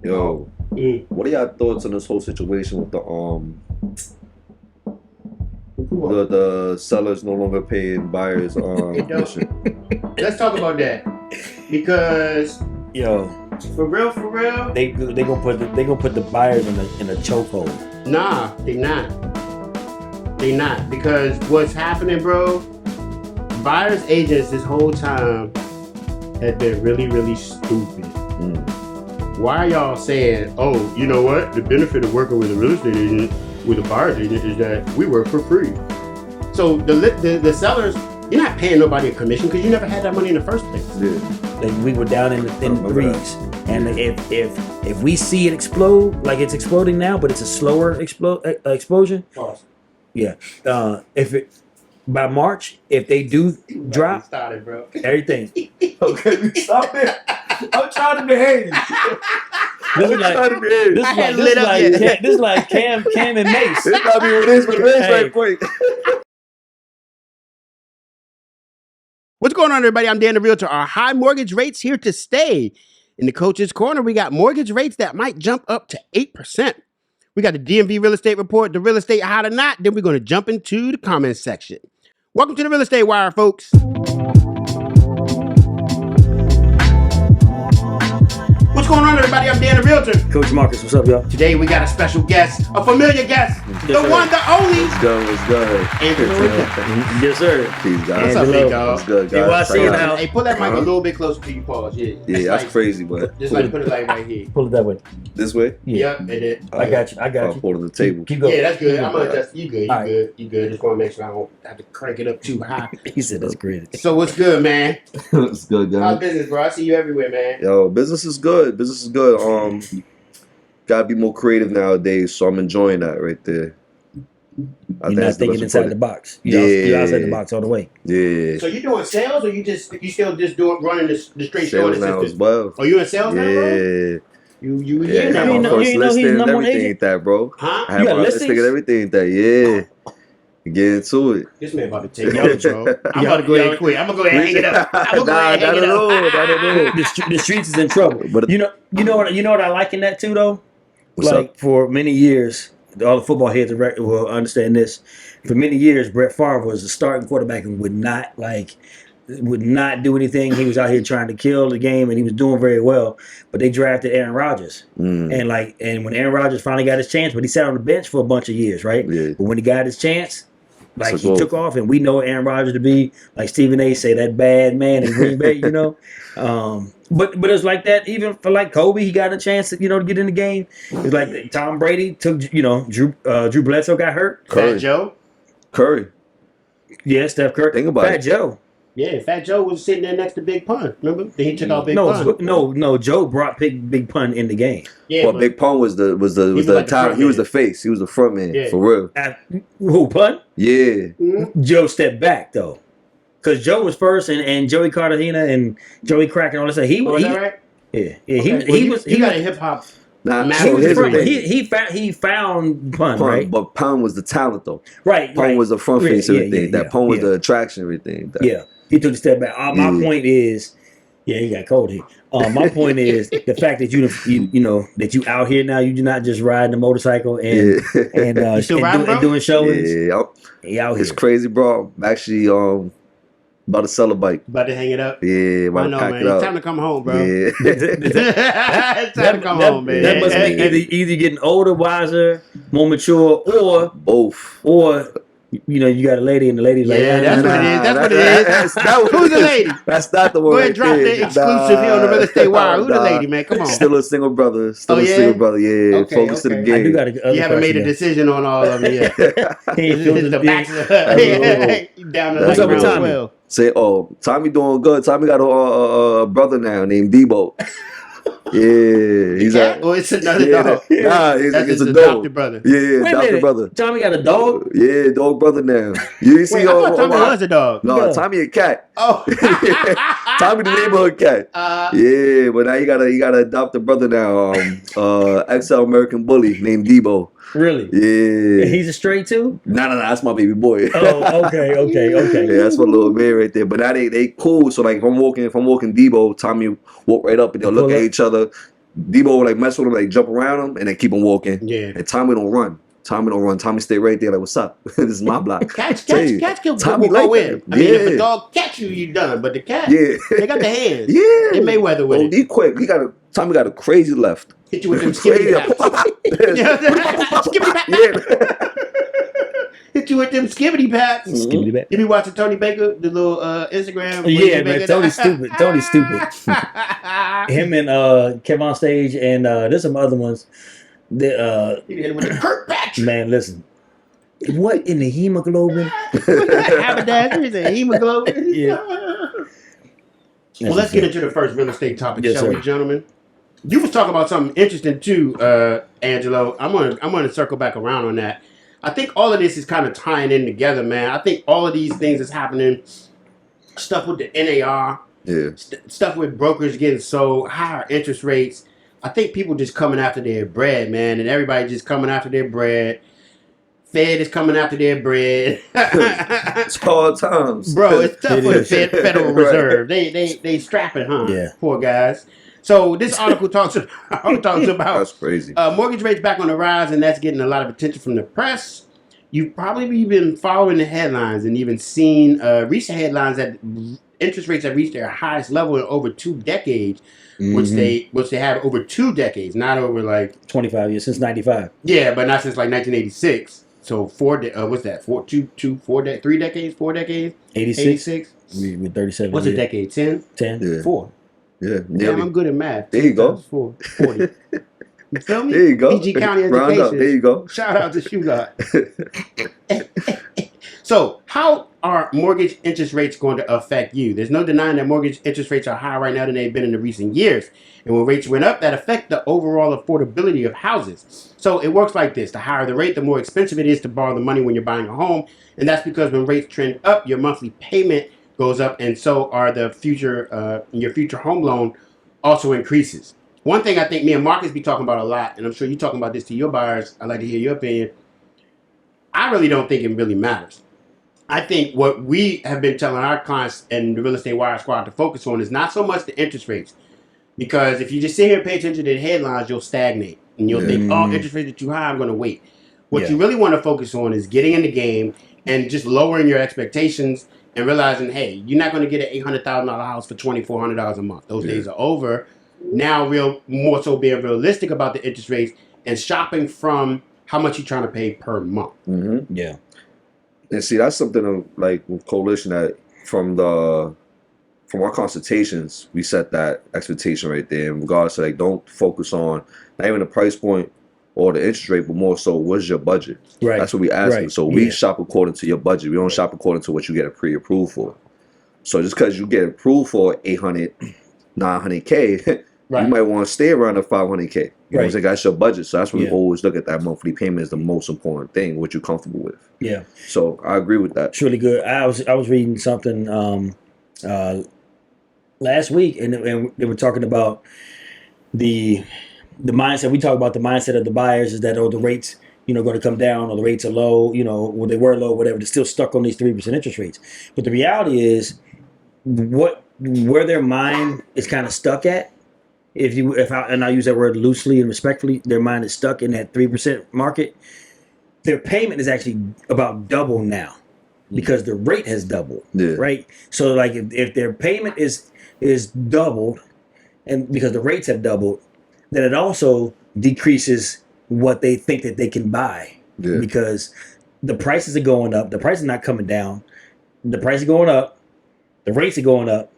Yo, what are y'all thoughts on this whole situation with the sellers no longer paying buyers commission? Let's talk about that because for real, they gonna put the buyers in a chokehold. Nah, they not because what's happening, bro? Buyers agents this whole time have been really stupid. Why are y'all saying, oh, you know what? The benefit of working with a real estate agent, with a buyer's agent, is that we work for free. So the sellers, you're not paying nobody a commission because you never had that money in the first place. Yeah. Like we were down in the threes, and if we see it explode, like it's exploding now, but it's a slower explosion. Awesome. Yeah. If it by March, if they do drop, started, bro. Everything. Okay, stop it. I'm trying to behave. This is like Cam and Mace. This might be what it is, but it is right quick. What's going on, everybody? I'm Dan the Realtor. Are high mortgage rates here to stay? In the Coach's Corner, we got mortgage rates that might jump up to 8%. We got the DMV Real Estate Report, the Real Estate Hot or Not. Then we're going to jump into the comments section. Welcome to the Real Estate Wire, folks. What's going on, everybody? I'm Dan the Realtor. Coach Marcus, what's up, y'all? Today we got a special guest, a familiar guest, the one, the only. What's good? Angelo Industrious. Yes, sir. Peace, guys. What's up, big dog? What's good, guys? Hey, well, I see you now. Hey, pull that mic a little bit closer to you, pause. Yeah, That's crazy, but just like put it like right here. Pull it that way. this way? Yep, it is. I got you. I'll pull it on the table. Keep going. Yeah, that's good. I'm gonna adjust. You good? All right. You good? Just want to make sure I don't have to crank it up too high. He said that's great. So what's good, man? It's good, How's guys. business, bro? I see you everywhere, man. Yo, business is good. Gotta be more creative nowadays, so I'm enjoying that right there. You're not thinking inside the box. You're outside the box all the way. Yeah. So you doing sales, or you still just running the straight store Sales now as assistant? well. Oh, you in sales now, bro? Yeah. You Yeah, here I now, had my bro? first you know he's listing and number one everything agent? ain't that, bro. Huh? I You had got my listings? listing and everything ain't that, yeah. Get into it. This man about to take over, bro. I'm about to go ahead and quit. I'm gonna go ahead and hang it up. I'm gonna go ahead and hang it up. Not at all. The streets is in trouble. But you know what I like in that too, though. What's like up? for many years, all the football heads will understand this. For many years, Brett Favre was the starting quarterback and would not do anything. He was out here trying to kill the game, and he was doing very well. But they drafted Aaron Rodgers, and when Aaron Rodgers finally got his chance, but he sat on the bench for a bunch of years, right? Yeah. But when he got his chance, he took off, and we know Aaron Rodgers to be, like Stephen A. say, that bad man in Green Bay, you know. But it's like that even for like Kobe. He got a chance to get in the game. It's like Tom Brady took Drew Bledsoe got hurt. Fat Joe. Curry. Yeah, Steph Curry. Think about Fat it. Joe. Yeah, Fat Joe was sitting there next to Big Pun. Remember? Then he took out Big Pun. No. Joe brought Big Pun in the game. Yeah, Well, Big Pun was the top. He was the face. He was the front man for real. Who Pun? Yeah. Joe stepped back though, because Joe was first, and Joey Cartagena and Joey Crack and all that stuff. He was that right? Yeah. He got a hip hop. Nah, So here's the thing. he found Pun, right? But Pun was the talent though. Right. Pun was the front face and everything. Yeah, that Pun was the attraction and everything. Yeah. He took a step back. My point is, he got cold here. My point is the fact that that you out here now. You're not just riding a motorcycle and doing showings. Yeah, He out here. it's crazy, bro. I'm actually about to sell a bike. About to hang it up. Yeah, about to pack man. it up. It's time to come home, bro. Yeah. It's time to come home, man. That must be either getting older, wiser, more mature, or Both. or you got a lady and the lady's like, Yeah, that's what it is. That's what it is. Who's the lady? That's not the one. Go ahead and drop the exclusive here on the Real Estate Wire. Who's the lady, man? Come on. Still a single brother. Still Oh, a yeah? single brother. Yeah. Okay, Focus to the okay. game. I do got a You haven't made a decision on all of them yet. He ain't feeling The the bachelor. Down the What's up with round as Tommy? well. Say, Tommy doing good. Tommy got a brother now named Debo. Yeah, he's Or it's another dog. Nah, That's it's his a dog. adopted brother. Yeah, Wait a adopted minute. brother. Tommy got a dog? Yeah, dog brother now. You didn't see Wait, I thought Tommy was a dog. No, Yeah. Tommy a cat. Oh. Tommy the neighborhood cat. Yeah, but now he got a adopted brother now. XL American bully named Debo. Really? Yeah. He's a stray too? Nah, that's my baby boy. Oh, okay. Yeah, that's my little man right there. But now they cool. So like if I'm walking Debo, Tommy walk right up and they'll look at each other. Debo would like mess with him, like jump around him, and then keep him walking. Yeah. And Tommy don't run. Tommy stay right there like, what's up? This is my block. Cats Tommy will like go in. that. I mean, if a dog catch you, you done. But the cat, they got the hands. Yeah. They Mayweather with it. He quick. Tommy got a crazy left. Hit you with them skibbity paps. Skibbity paps. Hit you with them skibbity paps. Skibbity pat. You be watching Tony Baker, the little Instagram? Yeah, man. Tony's stupid. Tony's stupid. Him and Kevin on stage, and there's some other ones. You hit him with the Kurt patch. Man, listen. What in the hemoglobin? Haberdashery, the hemoglobin. Yeah. Well, let's get into the first real estate topic, Yes, shall we, sir. gentlemen? You was talking about something interesting too, Angelo. I'm gonna circle back around on that. I think all of this is kind of tying in together, man. I think all of these things is happening. Stuff with the NAR, stuff with brokers getting sold, higher interest rates. I think people just coming after their bread, man, and everybody just coming after their bread. Fed is coming after their bread. It's hard times, bro. It's tough for the Federal Reserve. They strapping, huh? Yeah. Poor guys. So this article talks about That's crazy. Mortgage rates back on the rise, and that's getting a lot of attention from the press. You've probably been following the headlines and even seen recent headlines that interest rates have reached their highest level in over 2 decades, which they have over 2 decades, not over like 25 years since '95. Yeah, but not since like 1986. So what's that? 3 decades, 4 decades. 86. With 37. What's a decade? 10. 10. Yeah. 4. Yeah. Damn, I'm good at math. There you go. 4, 40. You feel me? There you go. PG County Round Education. up. There you go. Shout out to Shoe God. So, how are mortgage interest rates going to affect you? There's no denying that mortgage interest rates are higher right now than they've been in the recent years. And when rates went up, that affect the overall affordability of houses. So it works like this. The higher the rate, the more expensive it is to borrow the money when you're buying a home. And that's because when rates trend up, your monthly payment goes up, and so are the your future home loan also increases. One thing I think me and Marcus be talking about a lot, and I'm sure you're talking about this to your buyers, I'd like to hear your opinion. I really don't think it really matters. I think what we have been telling our clients and the Real Estate Wire Squad to focus on is not so much the interest rates. Because if you just sit here and pay attention to the headlines, you'll stagnate. And you'll think, oh, interest rates are too high, I'm going to wait. What you really want to focus on is getting in the game and just lowering your expectations and realizing, hey, you're not going to get an $800,000 house for $2,400 a month. Those days are over. Now, more so being realistic about the interest rates and shopping from how much you're trying to pay per month. Mm-hmm. Yeah. And see, that's something like with Coalition that from our consultations, we set that expectation right there in regards to like, don't focus on not even the price point or the interest rate, but more so what's your budget. Right. That's what we ask. Right. So we shop according to your budget. We don't shop according to what you get pre-approved for. So just because you get approved for 800, 900K, you might want to stay around the 500K. You know what I'm saying? That's your budget. So that's what we always look at. That monthly payment is the most important thing, what you're comfortable with. Yeah. So I agree with that. It's really good. I was reading something last week, and they were talking about the mindset. We talk about the mindset of the buyers is that, oh, the rates, going to come down, or the rates are low, or they were low, whatever. They're still stuck on these 3% interest rates. But the reality is where their mind is kind of stuck at. And I use that word loosely and respectfully, their mind is stuck in that 3% market. Their payment is actually about double now because the rate has doubled, right? So like if their payment is doubled, and because the rates have doubled, then it also decreases what they think that they can buy because the prices are going up. The price is not coming down. The price is going up. The rates are going up.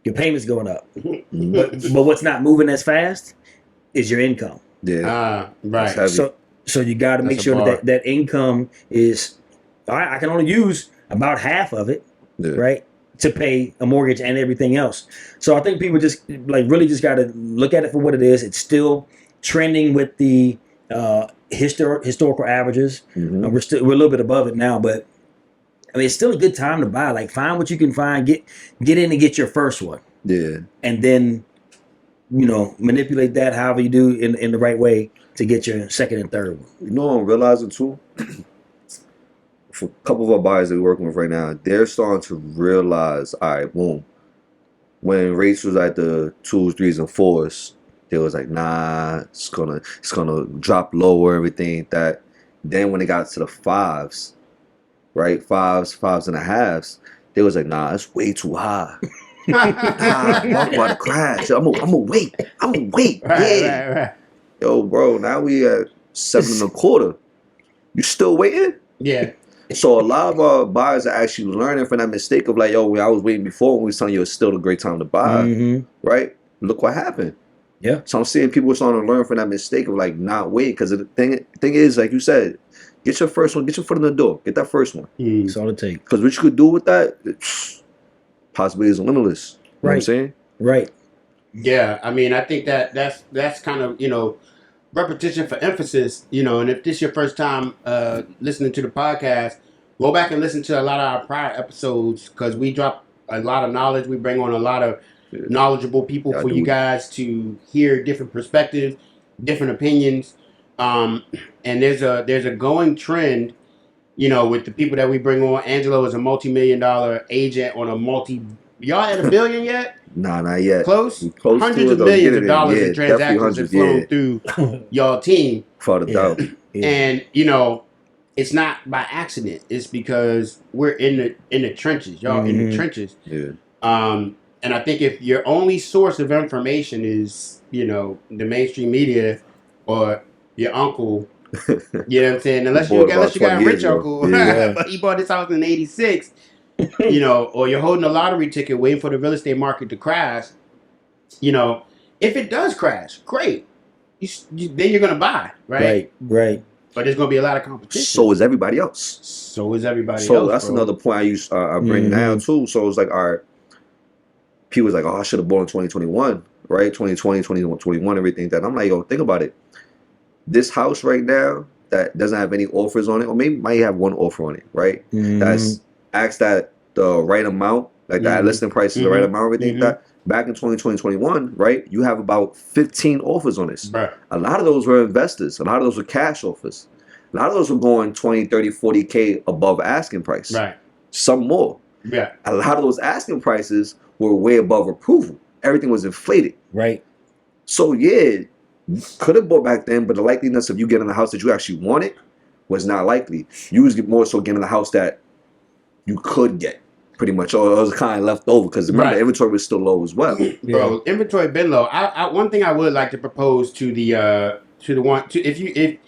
Your payment's going up. But what's not moving as fast is your income. Yeah. Right. So you got to make sure that income is, all right, I can only use about half of it, right, to pay a mortgage and everything else. So I think people just really just got to look at it for what it is. It's still trending with the historical averages. We're a little bit above it now, but I mean, it's still a good time to buy. Like, find what you can find, get in and get your first one. Yeah. And then, manipulate that however you do in the right way to get your second and third one. I'm realizing too, for a couple of our buyers that we're working with right now, they're starting to realize, all right, boom, when rates was at the 2s, 3s, and 4s, They was like, nah, it's gonna drop lower, everything that. Then when it got to the fives, right, fives and a halves, they was like, nah, it's way too high. Nah, market about to crash. I'm gonna wait. Yeah. Right. Yo, bro, now we at 7.25. You still waiting? Yeah. So a lot of our buyers are actually learning from that mistake of like, yo, when I was waiting before, when we was telling you it's still a great time to buy, right? Look what happened. Yeah. So I'm seeing people starting to learn from that mistake of like not waiting, because the thing is, like you said, get your first one, get your foot in the door, get that first one. That's all it takes. Because what you could do with that, possibilities are limitless. You know what I'm saying? Right. Yeah, I mean, I think that's kind of, you know, repetition for emphasis, you know, and if this is your first time listening to the podcast, go back and listen to a lot of our prior episodes, because we drop a lot of knowledge. We bring on a lot of knowledgeable people for you guys to hear different perspectives, different opinions. And there's a going trend, you know, with the people that we bring on. Angelo is a multi-million-dollar agent on y'all at $1 billion yet? Nah, not yet. Close hundreds of millions of dollars in transactions have flown through y'all team. Without a doubt. And, you know, it's not by accident. It's because we're in the trenches. Y'all in the trenches. Yeah. And I think if your only source of information is, you know, the mainstream media or your uncle, you know what I'm saying? Unless you got a rich uncle, but he bought this house in '86, you know, or you're holding a lottery ticket waiting for the real estate market to crash, you know, if it does crash, great. Then you're going to buy, right? Right. But there's going to be a lot of competition. So is everybody else. So that's bro. Another point I bring down too. So it's like, all right, people was like, oh, I should have bought in 2021, right? 2020, 2021, everything that. I'm like, yo, think about it. This house right now that doesn't have any offers on it, or maybe might have one offer on it, right? That's asked that the right amount, like that listing price is the right amount, everything that. Back in 2020, 2021, right? You have about 15 offers on this. Right. A lot of those were investors. A lot of those were cash offers. A lot of those were going 20, 30, 40K above asking price. Right. Some more. Yeah. A lot of those asking prices were way above approval. Everything was inflated. Right. So yeah, could have bought back then, but the likeliness of you getting the house that you actually wanted was not likely. You was more so getting the house that you could get, pretty much, or it was kind of left over, because remember, inventory was still low as well. Bro, inventory been low. I one thing I would like to propose to the one, if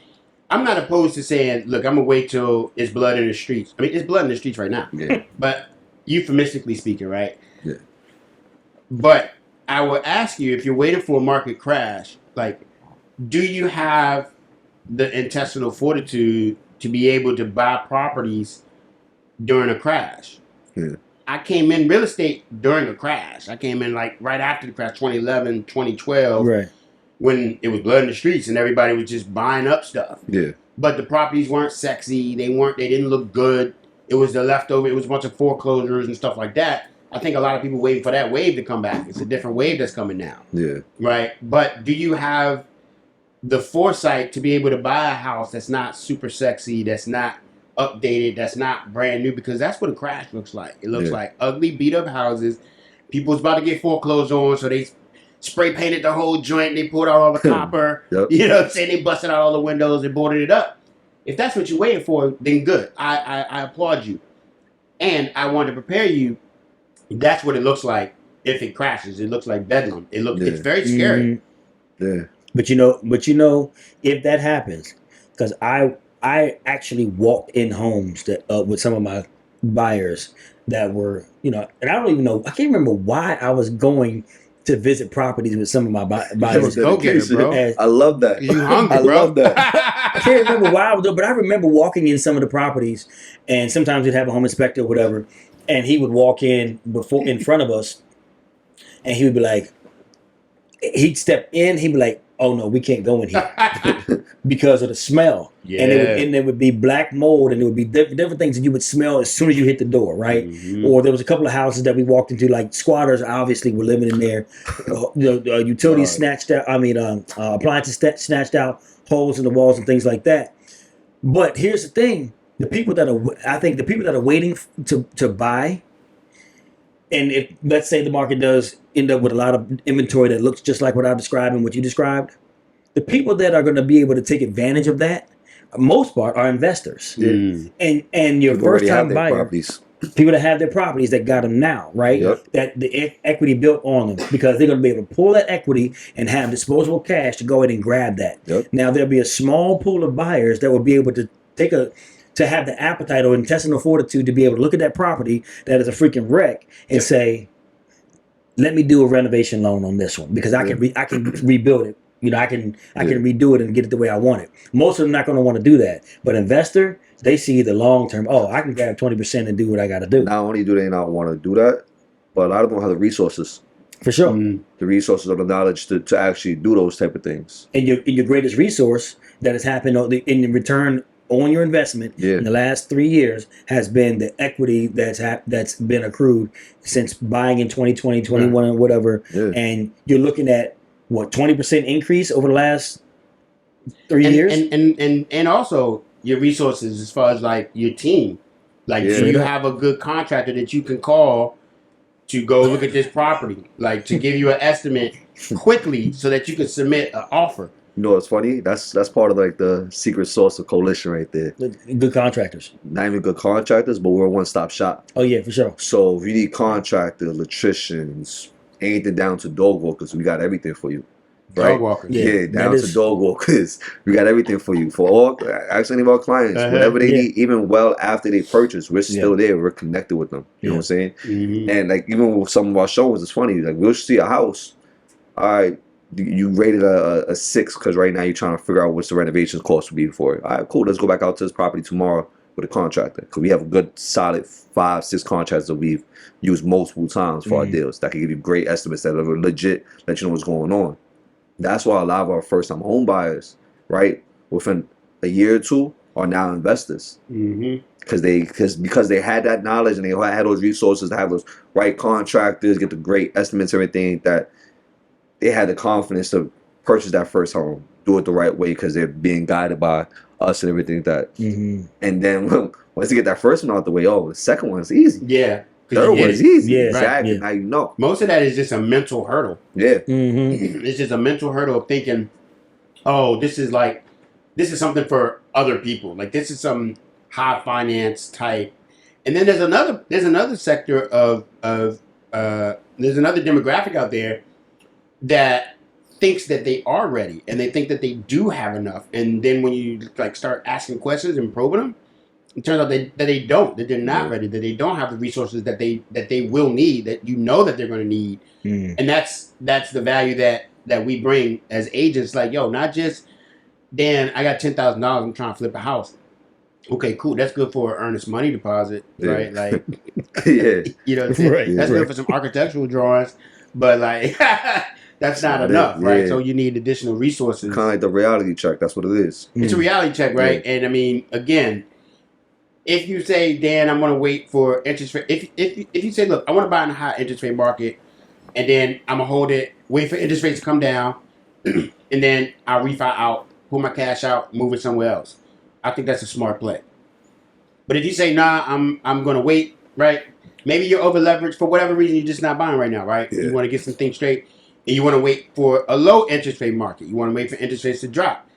I'm not opposed to saying, look, I'm gonna wait till it's blood in the streets. I mean, it's blood in the streets right now. Yeah. But euphemistically speaking, right? Yeah. But I would ask you, if you're waiting for a market crash, like, do you have the intestinal fortitude to be able to buy properties during a crash? Yeah. I came in real estate during a crash. I came in like right after the crash, 2011, 2012, Right. when it was blood in the streets and everybody was just buying up stuff. Yeah. But the properties weren't sexy. They didn't look good. It was the leftover. It was a bunch of foreclosures and stuff like that. I think a lot of people waiting for that wave to come back. It's a different wave that's coming now. Yeah. Right. But do you have the foresight to be able to buy a house that's not super sexy, that's not updated, that's not brand new? Because that's what a crash looks like. It looks like ugly, beat up houses. People's about to get foreclosed on, so they spray painted the whole joint. They poured out all the copper. You know what I'm saying? They busted out all the windows and boarded it up. If that's what you're waiting for, then good. I applaud you. And I want to prepare you. That's what it looks like if it crashes. It looks like bedlam. It's very scary. Yeah. But you know, if that happens, because I actually walked in homes that with some of my buyers that were, you know, and I don't even know, I can't remember why I was going to visit properties with some of my buyers. Go get it, bro. I love that. You hungry, I bro? love that. I can't remember why I was there, but I remember walking in some of the properties, and sometimes we'd have a home inspector or whatever, and he would walk in in front of us, and he would be like, he'd step in, he'd be like, oh no, we can't go in here because of the smell. Yeah. And there would be black mold, and there would be different things that you would smell as soon as you hit the door, right? Or there was a couple of houses that we walked into, like squatters obviously were living in there. The utilities snatched out, appliances snatched out, holes in the walls and things like that. But here's the thing. The people that are waiting to buy, and if let's say the market does end up with a lot of inventory that looks just like what I described and what you described, the people that are going to be able to take advantage of that, most part, are investors. And your People already first have time their buyer, properties. people that have their properties that got them now, right? Yep. That the equity built on them because they're going to be able to pull that equity and have disposable cash to go ahead and grab that. Yep. Now there'll be a small pool of buyers that will be able to to have the appetite or intestinal fortitude to be able to look at that property that is a freaking wreck and say, let me do a renovation loan on this one because I can rebuild it. You know, I can redo it and get it the way I want it. Most of them not going to want to do that. But investor, they see the long term. Oh, I can grab 20% and do what I got to do. Not only do they not want to do that, but a lot of them have the resources. For sure. The resources or the knowledge to actually do those type of things. And your greatest resource that has happened in return on your investment in the last 3 years has been the equity that's been accrued since buying in 2020, 21, or whatever. Yeah. And you're looking at what 20% increase over the last 3 years, and also your resources as far as like your team, like so you have a good contractor that you can call to go look at this property, like to give you an estimate quickly so that you can submit an offer. You know what's funny? That's part of like the secret sauce of coalition right there. Good contractors. Not even good contractors, but we're a one-stop shop. Oh yeah, for sure. So if you need contractors, electricians, anything down to dog walkers, we got everything for you. Right? Dog walkers. Yeah, down to dog walkers. We got everything for you. For all, ask any of our clients, whatever they need, even well after they purchase, we're still there. We're connected with them. You know what I'm saying? Mm-hmm. And like even with some of our shows, it's funny. Like we'll see a house. All right, you rated a 6 because right now you're trying to figure out what's the renovations cost would be for it. All right, cool. Let's go back out to this property tomorrow with a contractor because we have a good solid 5-6 contractors that we've used multiple times for our deals that can give you great estimates that are legit, let you know what's going on. That's why a lot of our first-time home buyers, right, within a year or two, are now investors. Because they had that knowledge and they had those resources to have those right contractors, get the great estimates, everything that they had the confidence to purchase that first home, do it the right way because they're being guided by us and everything like that. And then once you get that first one out the way, the second one is easy. Yeah. Third one is easy. Yeah, exactly. Right. Now you know. Most of that is just a mental hurdle. Yeah. It's just a mental hurdle of thinking, oh, this is something for other people. Like this is some high finance type. And then there's another sector of there's another demographic out there that thinks that they are ready and they think that they do have enough. And then when you like start asking questions and probing them, it turns out that they're not ready, that they don't have the resources that they will need, that you know that they're going to need. And that's the value that we bring as agents. Like, yo, not just, Dan, I got $10,000, I'm trying to flip a house. Okay, cool. That's good for an earnest money deposit, right? Like, you know, that's good for some architectural drawings, but like, that's not enough, right? So you need additional resources. Kind of like the reality check. That's what it is. It's a reality check, right? And I mean, again, if you say, Dan, I'm going to wait for interest rate. If you say, look, I want to buy in a high interest rate market, and then I'm going to hold it, wait for interest rates to come down, and then I'll refi out, pull my cash out, move it somewhere else. I think that's a smart play. But if you say, nah, I'm going to wait, right? Maybe you're over leveraged for whatever reason. You're just not buying right now, right? You want to get some things straight, and you want to wait for a low interest rate market. You want to wait for interest rates to drop.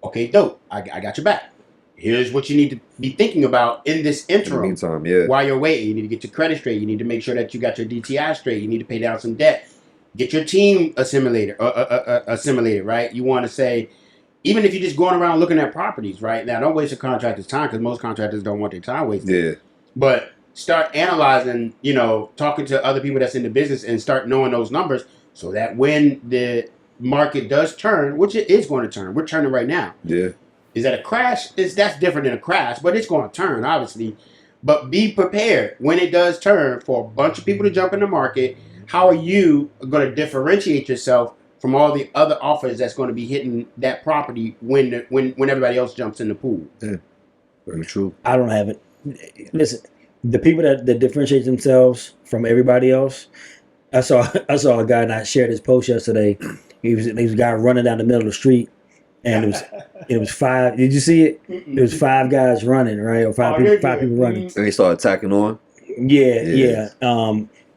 Okay, dope. I got your back. Here's what you need to be thinking about in this interim. In the meantime, while you're waiting, you need to get your credit straight. You need to make sure that you got your DTI straight. You need to pay down some debt. Get your team assimilated, right? You want to say, even if you're just going around looking at properties, right? Now, don't waste your contractor's time because most contractors don't want their time wasted. Yeah. But start analyzing, talking to other people that's in the business and start knowing those numbers so that when the market does turn, which it is going to turn, we're turning right now. Yeah. Is that a crash? That's different than a crash, but it's going to turn, obviously. But be prepared when it does turn for a bunch of people to jump in the market. How are you going to differentiate yourself from all the other offers that's going to be hitting that property when everybody else jumps in the pool? Yeah, very true. I don't have it. Listen, the people that differentiate themselves from everybody else. I saw a guy, and I shared his post yesterday. He was a guy running down the middle of the street. And it was 5. Did you see it? It was 5 guys running, right? Or 5 people running. And they started attacking on. Yeah.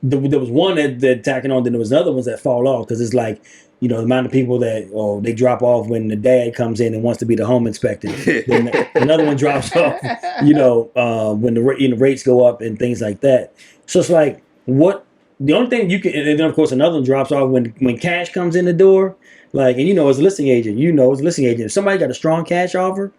there was one that tacking on, then there was other ones that fall off because it's like, you know, the amount of people that they drop off when the dad comes in and wants to be the home inspector. Then another one drops off, you know, when the rates go up and things like that. So it's like, what the only thing you can, and then of course another one drops off when cash comes in the door. Like, and as a listing agent, if somebody got a strong cash offer,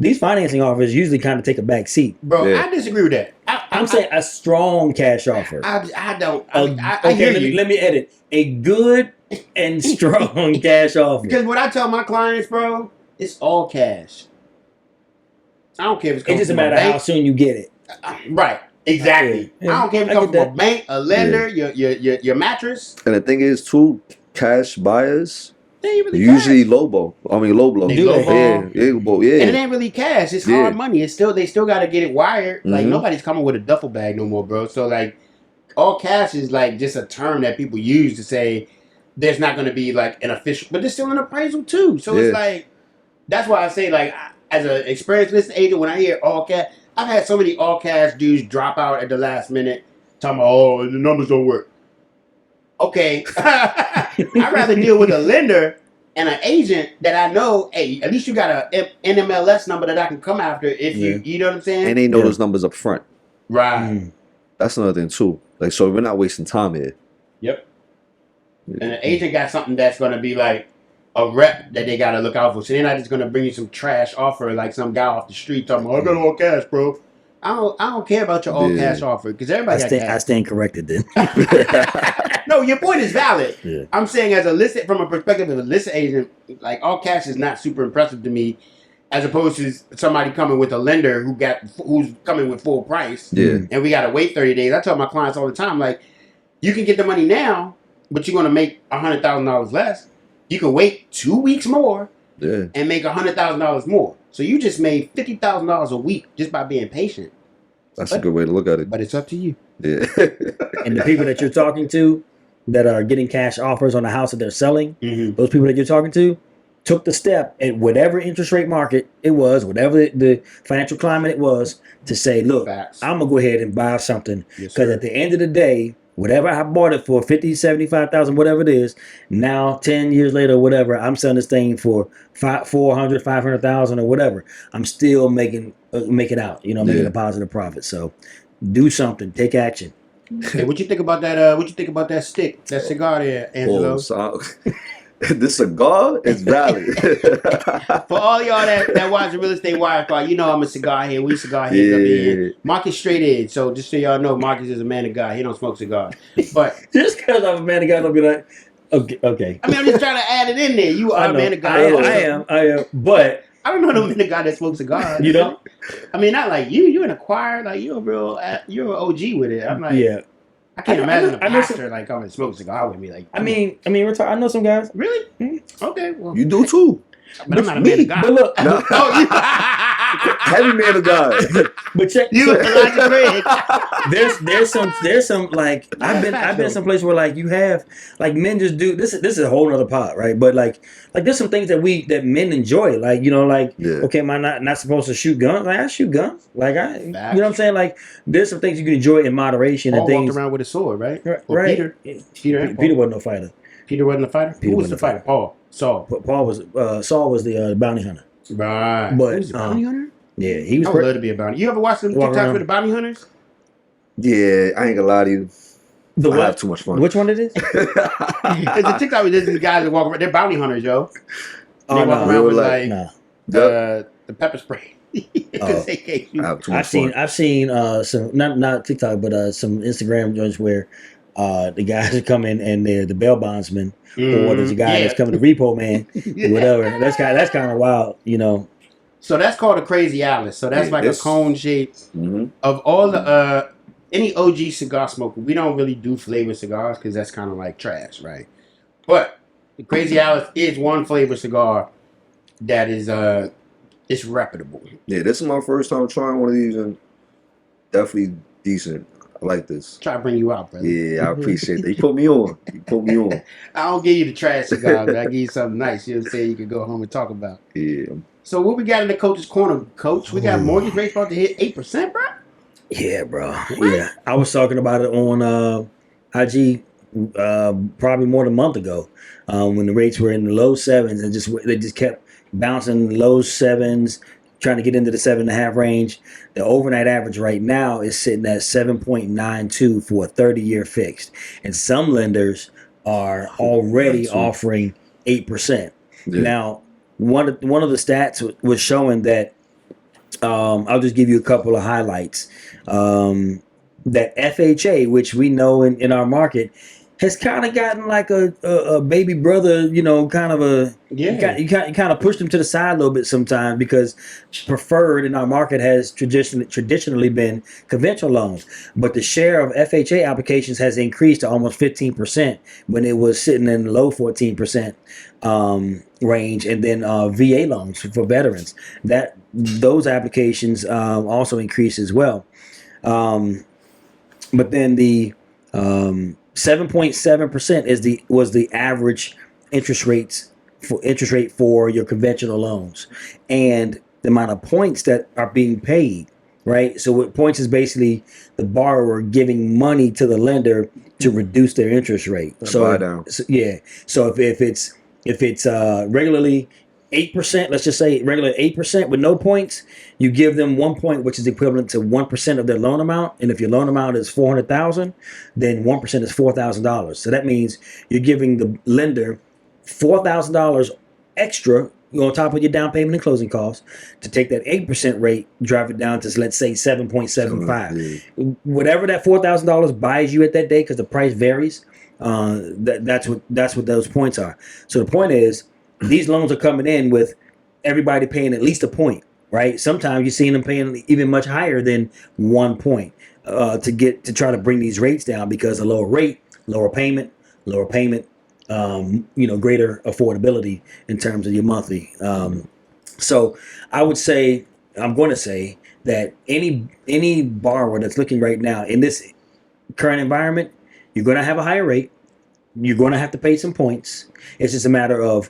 these financing offers usually kind of take a back seat. Bro, I disagree with that. I'm saying a strong cash offer. I don't. I hear you. Let me edit. A good and strong cash offer. Because what I tell my clients, bro, it's all cash. I don't care if it's it doesn't matter how soon you get it. Right. Exactly. I don't care if it comes from a bank, a lender, your mattress. And the thing is, too, cash buyers they ain't really usually cash. low blow. They low blow. Yeah. And it ain't really cash. It's hard money. It's still they still got to get it wired. Like nobody's coming with a duffel bag no more, bro. So like, all cash is like just a term that people use to say there's not going to be like an official, but there's still an appraisal too. So it's like, that's why I say like, as an experienced listing agent, when I hear all cash, I've had so many all cash dudes drop out at the last minute, talking about, oh, the numbers don't work. Okay, I'd rather deal with a lender and an agent that I know, hey, at least you got a NMLS number that I can come after if you know what I'm saying? And they know those numbers up front. Right. That's another thing too. Like, so we're not wasting time here. Yep. And an agent got something that's going to be like a rep that they got to look out for. So they're not just going to bring you some trash offer like some guy off the street talking about, I got all cash, bro. I don't care about your all cash offer because everybody got cash. I stand corrected then. No, your point is valid. Yeah. I'm saying from a perspective of a listing agent, like all cash is not super impressive to me, as opposed to somebody coming with a lender who's coming with full price. Yeah. And we got to wait 30 days. I tell my clients all the time, like, you can get the money now, but you're going to make $100,000 less. You can wait 2 weeks more and make $100,000 more. So you just made $50,000 a week just by being patient. That's a good way to look at it. But it's up to you. Yeah. And the people that you're talking to that are getting cash offers on the house that they're selling, those people that you're talking to took the step at whatever interest rate market it was, whatever the financial climate it was, to say, look, I'm going to go ahead and buy something. Because at the end of the day, whatever I bought it for, 50, 75,000, whatever it is, now 10 years later, whatever, I'm selling this thing for 400, 500,000 or whatever. I'm still making out, making a positive profit. So do something, take action. Hey, what you think about that? What you think about that stick, that cigar there, Angelo? This cigar is valid. For all y'all that watch the Real Estate Wi-Fi, I'm a cigar head. We cigar heads up here. Marcus straight edge. So just so y'all know, Marcus is a man of God. He don't smoke cigars. But just because I'm a man of God, don't be like, okay. I mean, I'm just trying to add it in there. You are a man of God. I am. But I don't know no man of God that smokes cigars. You don't? I mean, not like you. You're an acquired. Like you're an OG with it. I'm like, yeah. I can't imagine a pastor like coming and smoke a cigar with me. Like, I mean, I know some guys. Really? Okay. Well, you do too. But I'm not a man of God. But look, heavy man of God. But check you. There's some like I've been someplace where like you have like men just do this. This is a whole nother pot, right? But like there's some things that men enjoy. Like okay, am I not supposed to shoot guns? Like I shoot guns. Like you know what I'm saying? Like there's some things you can enjoy in moderation. Paul and things. Walked around with a sword, right? Right. Peter wasn't no fighter. Peter wasn't a fighter. Who was the fighter? Paul. Saul. Saul was the bounty hunter. Right. But he was a bounty hunter? Yeah, he was. I would love to be a bounty. You ever watch them TikToks with the bounty hunters? Yeah, I ain't gonna lie to you. I have too much fun. Which one it is? It's a TikTok with these guys that walk around. They're bounty hunters, yo. They walk around with the pepper spray. I've seen some not TikTok, but some Instagram joints where the guys come in and they're the bail bondsman, or there's a guy that's coming to repo man, or whatever. That's kind of wild, So that's called a Crazy Alice. So that's a cone shape of all the any OG cigar smoker. We don't really do flavored cigars because that's kind of like trash, right? But the Crazy Alice is one flavor cigar that is it's reputable. Yeah, this is my first time trying one of these, and definitely decent. I like this. Try to bring you out, brother. Yeah, I appreciate that. You put me on. I don't give you the trash cigar, but I give you something nice. You'll say you could go home and talk about. Yeah. So what we got in the coach's corner, coach? We got mortgage rates about to hit 8%, bro. Yeah, bro. What? Yeah, I was talking about it on. IG probably more than a month ago when the rates were in the low sevens and they just kept bouncing low sevens, trying to get into the 7.5 range. The overnight average right now is sitting at 7.92 for a 30-year fixed, and some lenders are already offering 8%. Yeah. Now, one of the stats was showing that. I'll just give you a couple of highlights. That FHA, which we know in our market, has kind of gotten like a baby brother, kind of a you kind of pushed them to the side a little bit sometimes, because preferred in our market has traditionally been conventional loans, but the share of FHA applications has increased to almost 15% when it was sitting in the low 14% range, and then VA loans for veterans, that those applications also increased as well. But then the 7.7% was the average interest rate for your conventional loans, and the amount of points that are being paid, right? So what points is basically the borrower giving money to the lender to reduce their interest rate. So if it's regularly 8%, let's just say regular 8% with no points, you give them 1 point, which is equivalent to 1% of their loan amount. And if your loan amount is $400,000, then 1% is $4,000. So that means you're giving the lender $4,000 extra on top of your down payment and closing costs to take that 8% rate, drive it down to, let's say, 7.75. Whatever that $4,000 buys you at that day, because the price varies, that's what those points are. So the point is, these loans are coming in with everybody paying at least a point, right? Sometimes you're seeing them paying even much higher than 1 point to try to bring these rates down, because a lower rate, lower payment, greater affordability in terms of your monthly. So I'm going to say that any borrower that's looking right now in this current environment, you're going to have a higher rate. You're going to have to pay some points. It's just a matter of,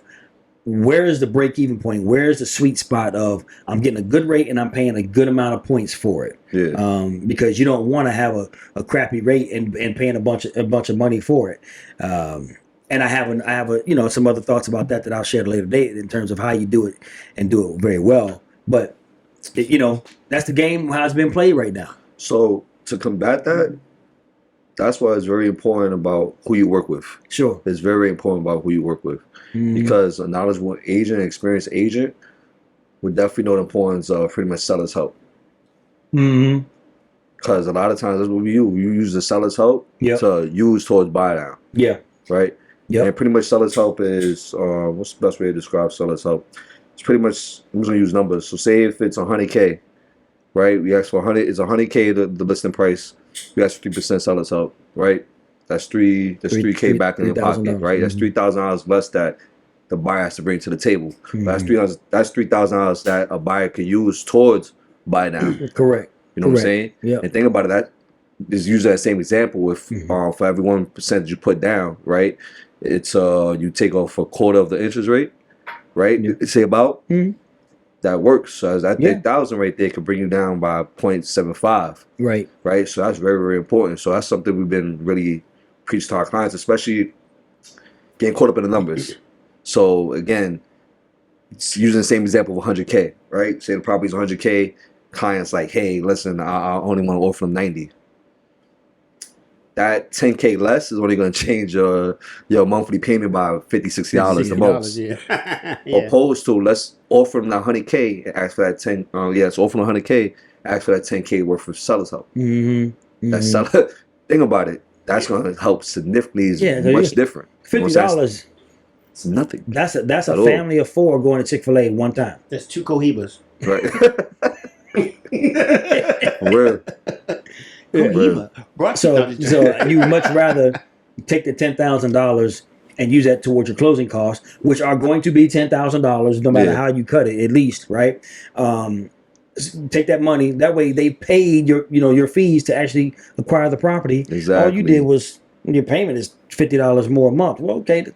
where is the break-even point? Where is the sweet spot of, I'm getting a good rate and I'm paying a good amount of points for it? Yeah. Because you don't want to have a crappy rate and paying a bunch of money for it. And I have some other thoughts about that I'll share at a later date in terms of how you do it and do it very well. But that's the game, how it's been played right now. So to combat that, that's why it's very important about who you work with. Sure. It's very important about who you work with. Because a knowledgeable agent, experienced agent, would definitely know the importance of pretty much seller's help. Because a lot of times that's what we use. You use the seller's help to use towards buy down. Yeah. Right? Yeah. And pretty much seller's help is, what's the best way to describe seller's help? It's pretty much, I'm just going to use numbers. So say if it's 100K, right? We ask for 100, it's 100K the listing price. We ask for 3% seller's help, right? That's 3K back in your pocket, right? That's $3,000 less that the buyer has to bring to the table. That's $3,000 that a buyer can use towards buy down. Correct. You know what I'm saying? Yeah. And think about it. That is using that same example with for every 1% you put down, right? It's you take off a quarter of the interest rate, right? Say about that works. So that 1,000 right there could bring you down by 0.75. Right. Right. So that's very, very important. So that's something we've been really preach to our clients, especially getting caught up in the numbers. So again, it's using the same example of 100K, right? Say the property's 100K, client's like, hey, listen, I only want to offer them 90. That 10K less is only going to change your monthly payment by $50, $60 the most. Opposed to, let's offer them that 100K and ask for that 10. Let's offer them 100K, ask for that 10K worth of seller's help. That seller, think about it. That's going to help significantly. Much different. $50. It's nothing. That's a family of 4 going to Chick-fil-A one time. That's 2 Cohibas. Right. Where? So you would much rather take the $10,000 and use that towards your closing costs, which are going to be $10,000 no matter how you cut it, at least, right? Take that money. That way, they paid your fees to actually acquire the property. Exactly. All you did was, your payment is $50 more a month. Well, okay,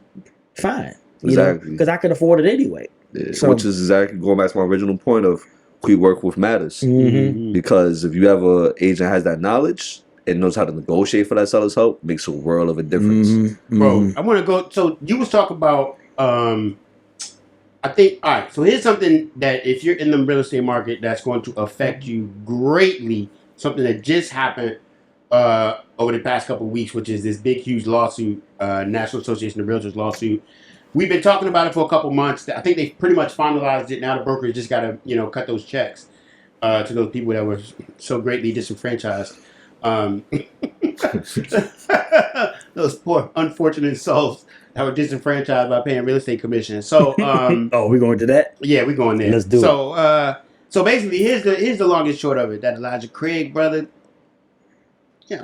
fine. Exactly. Because I could afford it anyway. Yeah. So, which is exactly going back to my original point of who you work with matters. Because if you have an agent that has that knowledge and knows how to negotiate for that seller's help makes a world of a difference. Bro, I want to go. So you was talking about, I think, all right, so here's something that if you're in the real estate market that's going to affect you greatly, something that just happened over the past couple of weeks, which is this big, huge lawsuit, National Association of Realtors lawsuit. We've been talking about it for a couple months. I think they pretty much finalized it. Now the brokers just got to, cut those checks to those people that were so greatly disenfranchised. Those poor, unfortunate souls that were disenfranchised by paying real estate commission. So, we're going to that? Yeah, we're going there. Let's do it. So basically, here's the long and short of it. That Elijah Craig brother, can't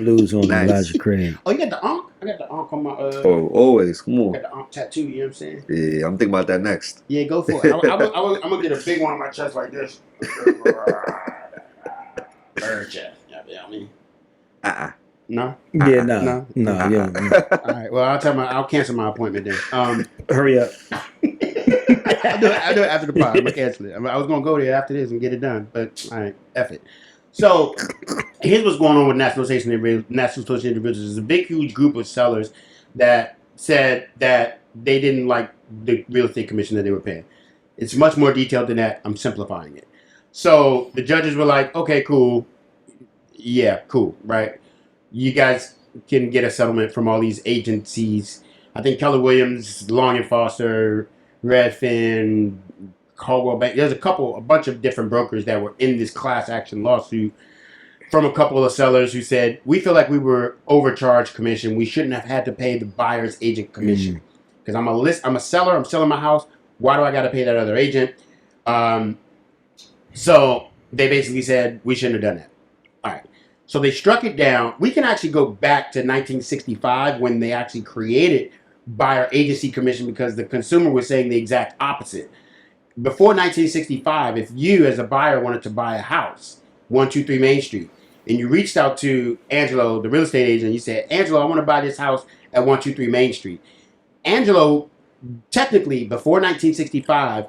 lose on Elijah Craig. Oh, you got the Ankh? I got the Ankh on my. Always. Come on. I got the Ankh tattoo. You know what I'm saying? Yeah, I'm thinking about that next. Yeah, go for it. I'm gonna get a big one on my chest like this. Bird chest. You know what I mean? No. Yeah, no. Yeah. All right. Well, I'll cancel my appointment then. Hurry up. I'll do it after the pod. I'm gonna cancel it. I was gonna go there after this and get it done, but all right, F it. So here's what's going on with National Association of Realtors. There's a big, huge group of sellers that said that they didn't like the real estate commission that they were paying. It's much more detailed than that. I'm simplifying it. So the judges were like, okay, cool. Yeah, cool, right? You guys can get a settlement from all these agencies. I think Keller Williams, Long & Foster, Redfin, Caldwell Bank. There's a bunch of different brokers that were in this class action lawsuit from a couple of sellers who said, we feel like we were overcharged commission. We shouldn't have had to pay the buyer's agent commission. Because I'm a seller, I'm selling my house. Why do I got to pay that other agent? So they basically said, we shouldn't have done that. All right. So they struck it down. We can actually go back to 1965 when they actually created buyer agency commission because the consumer was saying the exact opposite. Before 1965, if you as a buyer wanted to buy a house, 123 Main Street, and you reached out to Angelo, the real estate agent, you said, Angelo, I want to buy this house at 123 Main Street. Angelo, technically, before 1965,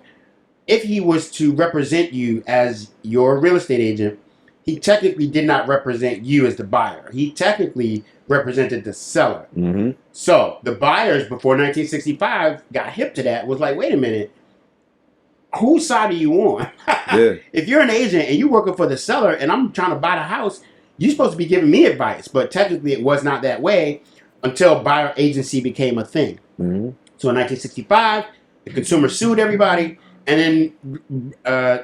if he was to represent you as your real estate agent, he technically did not represent you as the buyer. He technically represented the seller. Mm-hmm. So the buyers before 1965 got hip to that, was like, wait a minute, whose side are you on? Yeah. If you're an agent and you're working for the seller and I'm trying to buy the house, you're supposed to be giving me advice. But technically it was not that way until buyer agency became a thing. Mm-hmm. So in 1965, the consumer sued everybody. And then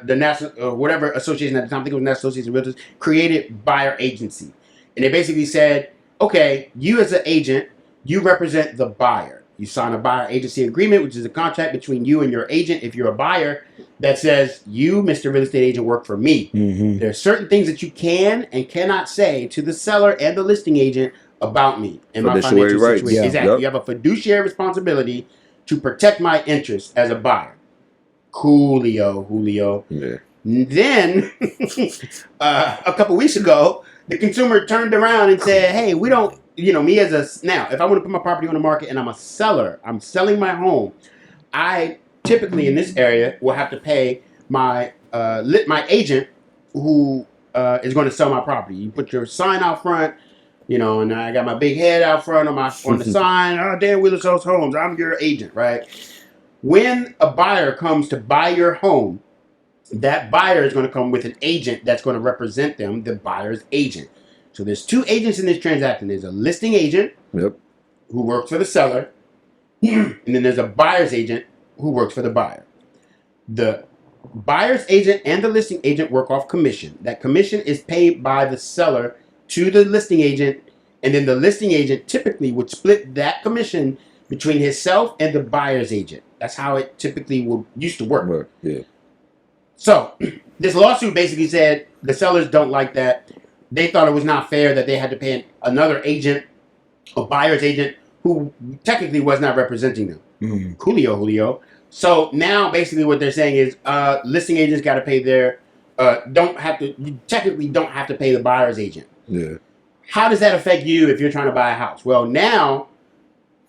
the National, whatever association at the time, I think it was National Association of Realtors, created buyer agency. And they basically said, okay, you as an agent, you represent the buyer. You sign a buyer agency agreement, which is a contract between you and your agent, if you're a buyer, that says, you, Mr. Real Estate Agent, work for me. Mm-hmm. There are certain things that you can and cannot say to the seller and the listing agent about me and my financial situation. Yeah. Exactly. Yep. You have a fiduciary responsibility to protect my interests as a buyer. Julio. Yeah. Then, a couple weeks ago, the consumer turned around and said, hey, we don't, me as a, now, if I want to put my property on the market and I'm a seller, I'm selling my home, I typically in this area will have to pay my agent who is going to sell my property. You put your sign out front, and I got my big head out front on the sign, Dan Wheeler sells homes, I'm your agent, right? When a buyer comes to buy your home, that buyer is going to come with an agent that's going to represent them, the buyer's agent. So there's two agents in this transaction. There's a listing agent who works for the seller, and then there's a buyer's agent who works for the buyer. The buyer's agent and the listing agent work off commission. That commission is paid by the seller to the listing agent, and then the listing agent typically would split that commission between himself and the buyer's agent. That's how it typically used to work. Yeah. So this lawsuit basically said the sellers don't like that. They thought it was not fair that they had to pay another agent, a buyer's agent, who technically was not representing them. Mm-hmm. Julio. So now basically what they're saying is listing agents got to pay their, you technically don't have to pay the buyer's agent. Yeah. How does that affect you if you're trying to buy a house? Well, now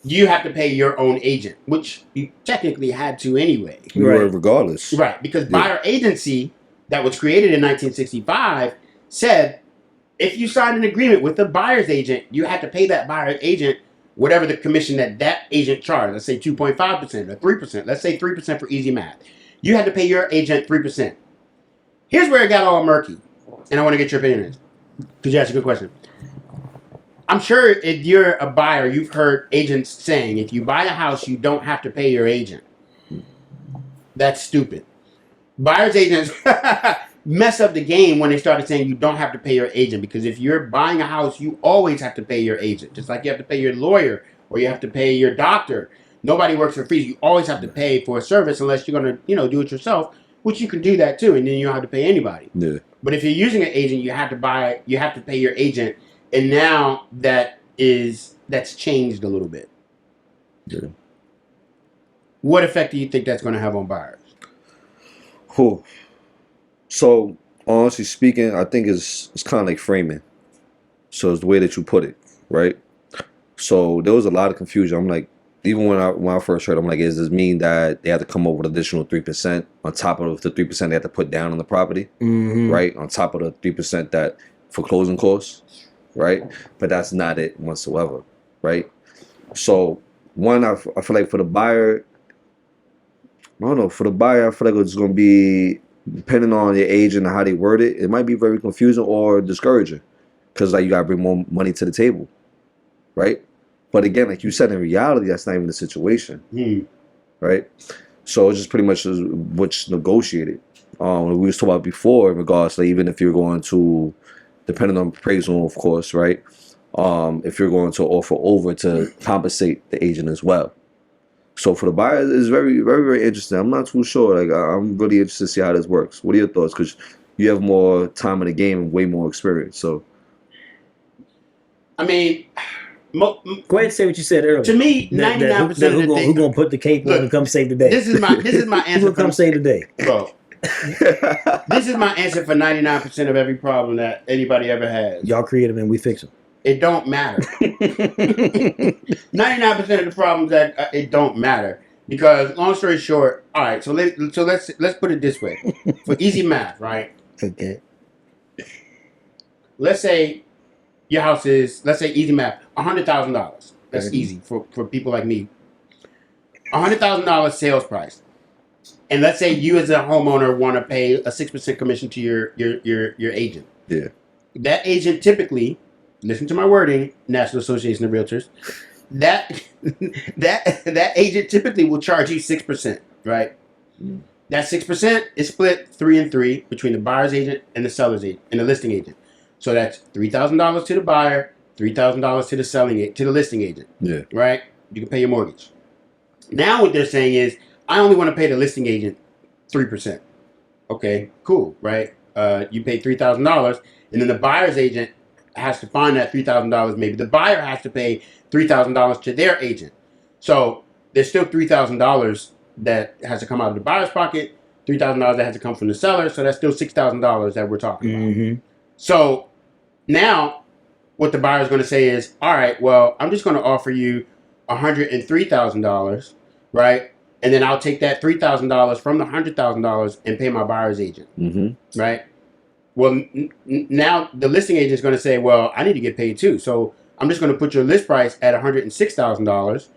you have to pay your own agent, which you technically had to anyway. Regardless. Right, because buyer agency that was created in 1965 said if you signed an agreement with the buyer's agent, you had to pay that buyer's agent whatever the commission that agent charged. Let's say 2.5% or 3%. Let's say 3% for easy math. You had to pay your agent 3%. Here's where it got all murky, and I want to get your opinion on this because you asked a good question. I'm sure if you're a buyer, you've heard agents saying if you buy a house, you don't have to pay your agent. That's stupid. Buyer's agents mess up the game when they started saying you don't have to pay your agent, because if you're buying a house, you always have to pay your agent. Just like you have to pay your lawyer or you have to pay your doctor. Nobody works for free. You always have to pay for a service unless you're going to, do it yourself, which you can do that too, and then you don't have to pay anybody. Yeah. But if you're using an agent, you have to pay your agent, and now that's changed a little bit. Yeah. What effect do you think that's going to have on buyers? Cool. So, honestly speaking, I think it's kind of like framing. So it's the way that you put it, right? So there was a lot of confusion. I'm like, even when I first heard, I'm like, does this mean that they have to come up with additional 3% on top of the 3% they have to put down on the property, right? On top of the 3% that for closing costs, right? But that's not it whatsoever, right? So one, I feel like for the buyer, I don't know. For the buyer, I feel like it's going to be, depending on your agent and how they word it, it might be very confusing or discouraging, because like you got to bring more money to the table, right? But again, like you said, in reality, that's not even the situation, right? So it's just pretty much what's negotiated. We was talking about before in regards to, like, even if you're going to, depending on appraisal, of course, right? If you're going to offer over to compensate the agent as well. So for the buyer, it's very, very, very interesting. I'm not too sure. Like, I'm really interested to see how this works. What are your thoughts? Because you have more time in the game and way more experience. So, I mean, go ahead and say what you said earlier. To me, 99% of the thing. Who's gonna put the cape on and come save the day? This is my answer. Who's gonna come save the day, bro? This is my answer for 99% of every problem that anybody ever has. Y'all create them and we fix them. It don't matter. 99% of the problems that it don't matter, because long story short, all right. So let's put it this way, for easy math, right? Okay. Let's say your house is, let's say easy math, $100,000. That's easy for people like me. $100,000 sales price, and let's say you as a homeowner want to pay a 6% commission to your agent. Yeah. That agent typically, listen to my wording, National Association of Realtors, that agent typically will charge you 6%, right? That 6% is split 3 and 3 between the buyer's agent and the seller's agent and the listing agent. So that's $3,000 to the buyer, $3,000 to the listing agent. Yeah. Right? You can pay your mortgage. Now what they're saying is, I only want to pay the listing agent 3%. Okay, cool, right? You pay $3,000, and then the buyer's agent has to find that $3,000. Maybe the buyer has to pay $3,000 to their agent. So there's still $3,000 that has to come out of the buyer's pocket, $3,000 that has to come from the seller. So that's still $6,000 that we're talking about. So now what the buyer is going to say is, all right, well, I'm just going to offer you $103,000, right? And then I'll take that $3,000 from the $100,000 and pay my buyer's agent, right? Well, now the listing agent is going to say, well, I need to get paid too. So I'm just going to put your list price at $106,000,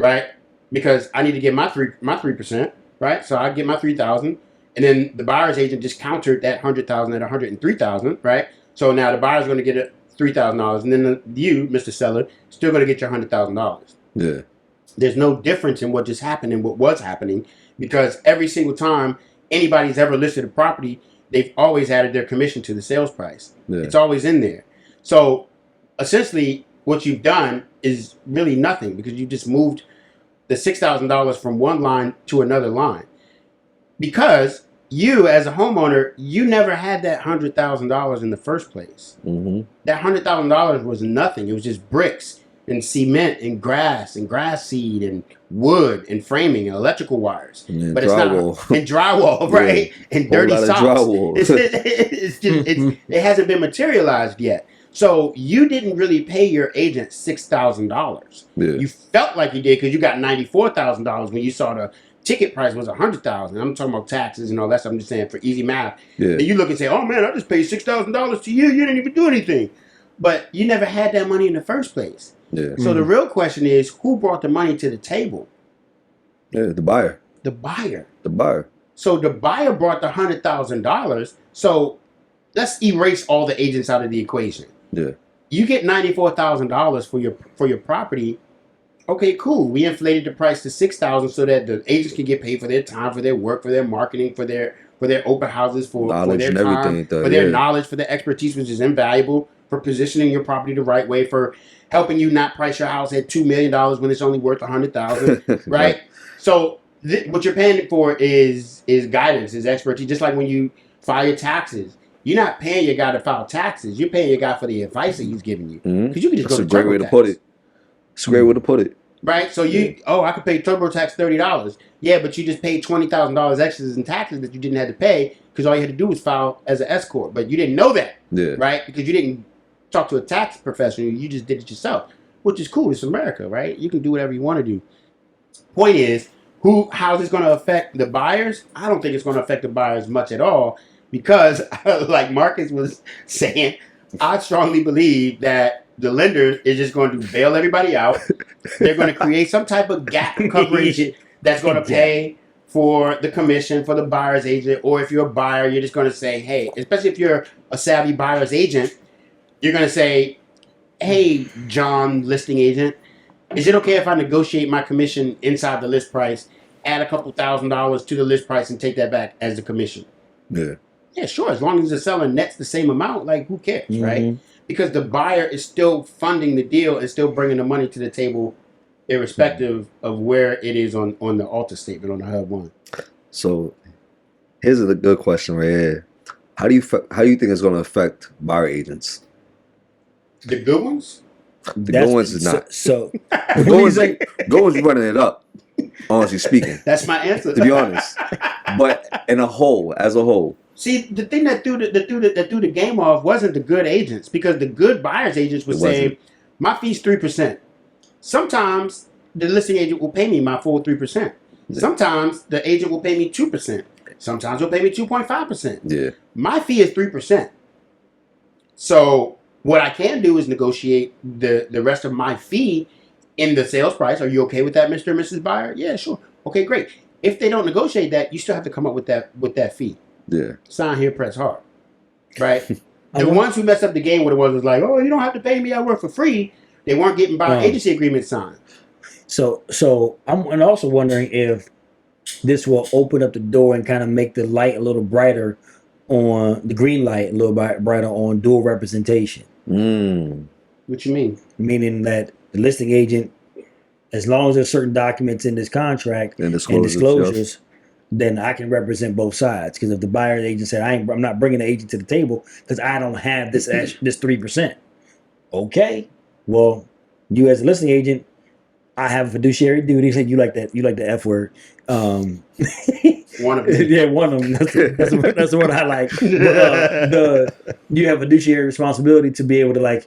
right? Because I need to get my 3%, right? So I get my $3,000, and then the buyer's agent just countered that $100,000 at $103,000, right? So now the buyer's going to get $3,000, and then you, Mr. Seller, still going to get your $100,000. Yeah. There's no difference in what just happened and what was happening, because every single time anybody's ever listed a property, they've always added their commission to the sales price. Yeah. It's always in there. So essentially what you've done is really nothing, because you just moved the $6,000 from one line to another line. Because you, as a homeowner, you never had that $100,000 in the first place. That $100,000 was nothing. It was just bricks and cement and grass seed and wood and framing and electrical wires. And but drywall. It's not, and drywall, right? Yeah. And dirty socks. It hasn't been materialized yet. So you didn't really pay your agent $6,000. Yeah. You felt like you did because you got $94,000 when you saw the ticket price was $100,000. I'm talking about taxes and all that stuff. I'm just saying for easy math. Yeah. And you look and say, "Oh man, I just paid $6,000 to you. You didn't even do anything," but you never had that money in the first place. Yeah. So the real question is, who brought the money to the table? Yeah, the buyer. The buyer. The buyer. So the buyer brought the $100,000. So let's erase all the agents out of the equation. Yeah. You get $94,000 for your property. Okay, cool. We inflated the price to $6,000 so that the agents can get paid for their time, for their work, for their marketing, for their open houses, for their time, for their knowledge, for their expertise, which is invaluable, for positioning your property the right way, for helping you not price your house at $2 million when it's only worth $100,000, right? So what you're paying for is guidance, is expertise. Just like when you file your taxes, you're not paying your guy to file taxes. You're paying your guy for the advice that he's giving you. Because you can just go to TurboTax. That's a great way to put it. It's a great way to put it. Right? So I could pay TurboTax $30. Yeah, but you just paid $20,000 extras in taxes that you didn't have to pay because all you had to do was file as an S corp. But you didn't know that, right? Because you didn't talk to a tax professional. You just did it yourself, which is cool. It's America, right? You can do whatever you want to do. Point is, how is this going to affect the buyers? I don't think it's going to affect the buyers much at all because, like Marcus was saying, I strongly believe that the lender is just going to bail everybody out. They're going to create some type of gap coverage that's going to pay for the commission for the buyer's agent. Or if you're a buyer, you're just going to say, hey, especially if you're a savvy buyer's agent, you're going to say, hey, John, listing agent, is it okay if I negotiate my commission inside the list price, add a couple $1,000s to the list price and take that back as the commission? Yeah. Yeah, sure. As long as the seller nets the same amount, like who cares, right? Because the buyer is still funding the deal and still bringing the money to the table, irrespective of where it is on the alter statement on the HUD 1. So, here's a good question right here. How do you think it's going to affect buyer agents? The good ones? The good ones is not. So good ones running it up. Honestly speaking, that's my answer. To be honest, but as a whole. See, the thing that threw the game off wasn't the good agents, because the good buyers agents were saying, my fee's 3%. Sometimes the listing agent will pay me my full 3%. Sometimes the agent will pay me 2%. Sometimes he'll pay me 2.5%. Yeah. My fee is 3%. So what I can do is negotiate the rest of my fee in the sales price. Are you okay with that, Mr. and Mrs. Buyer? Yeah, sure. Okay, great. If they don't negotiate that, you still have to come up with that fee. Yeah. Sign here, press hard. Right? The ones who messed up the game were the ones who was like, oh, you don't have to pay me, I work for free. They weren't getting buyer agency agreements signed. So I'm also wondering if this will open up the door and kind of make the light a little brighter on the green light, a little brighter on dual representation. What you mean? Meaning that the listing agent, as long as there's certain documents in this contract and disclosures, then I can represent both sides. Because if the buyer agent said, I'm not bringing the agent to the table because I don't have this 3%. Okay, well, you as a listing agent, I have a fiduciary duty. You like that? You like the F word? One of them. Yeah, one of them. That's the one I like. But, you have fiduciary responsibility to be able to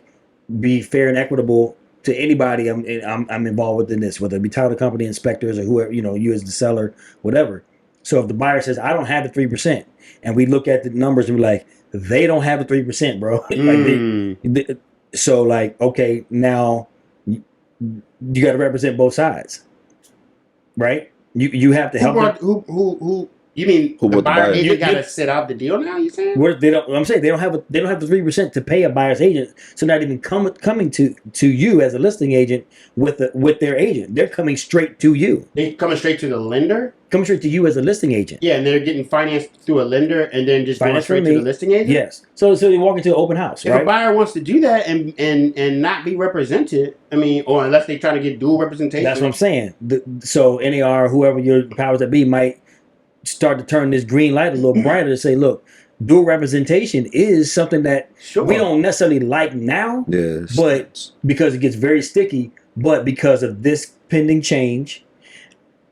be fair and equitable to anybody I'm involved with in this, whether it be title company inspectors or whoever, you as the seller, whatever. So if the buyer says, I don't have the 3%, and we look at the numbers and we're like, they don't have the 3%, bro. Okay, now you got to represent both sides, right? You have to help them. Who you mean the buyer agent got to sit out the deal now? You saying? I'm saying they don't have the 3% to pay a buyer's agent, so not even coming to you as a listing agent with their agent. They're coming straight to you. They coming straight to the lender. Coming straight to you as a listing agent. Yeah, and they're getting financed through a lender, and then just going straight to the listing agent. Yes. So they walk into an open house. If a buyer wants to do that and not be represented, or unless they try to get dual representation. That's what I'm saying. So NAR, whoever your powers that be, might start to turn this green light a little brighter to say, look, dual representation is something that we don't necessarily like now, but because it gets very sticky, but because of this pending change,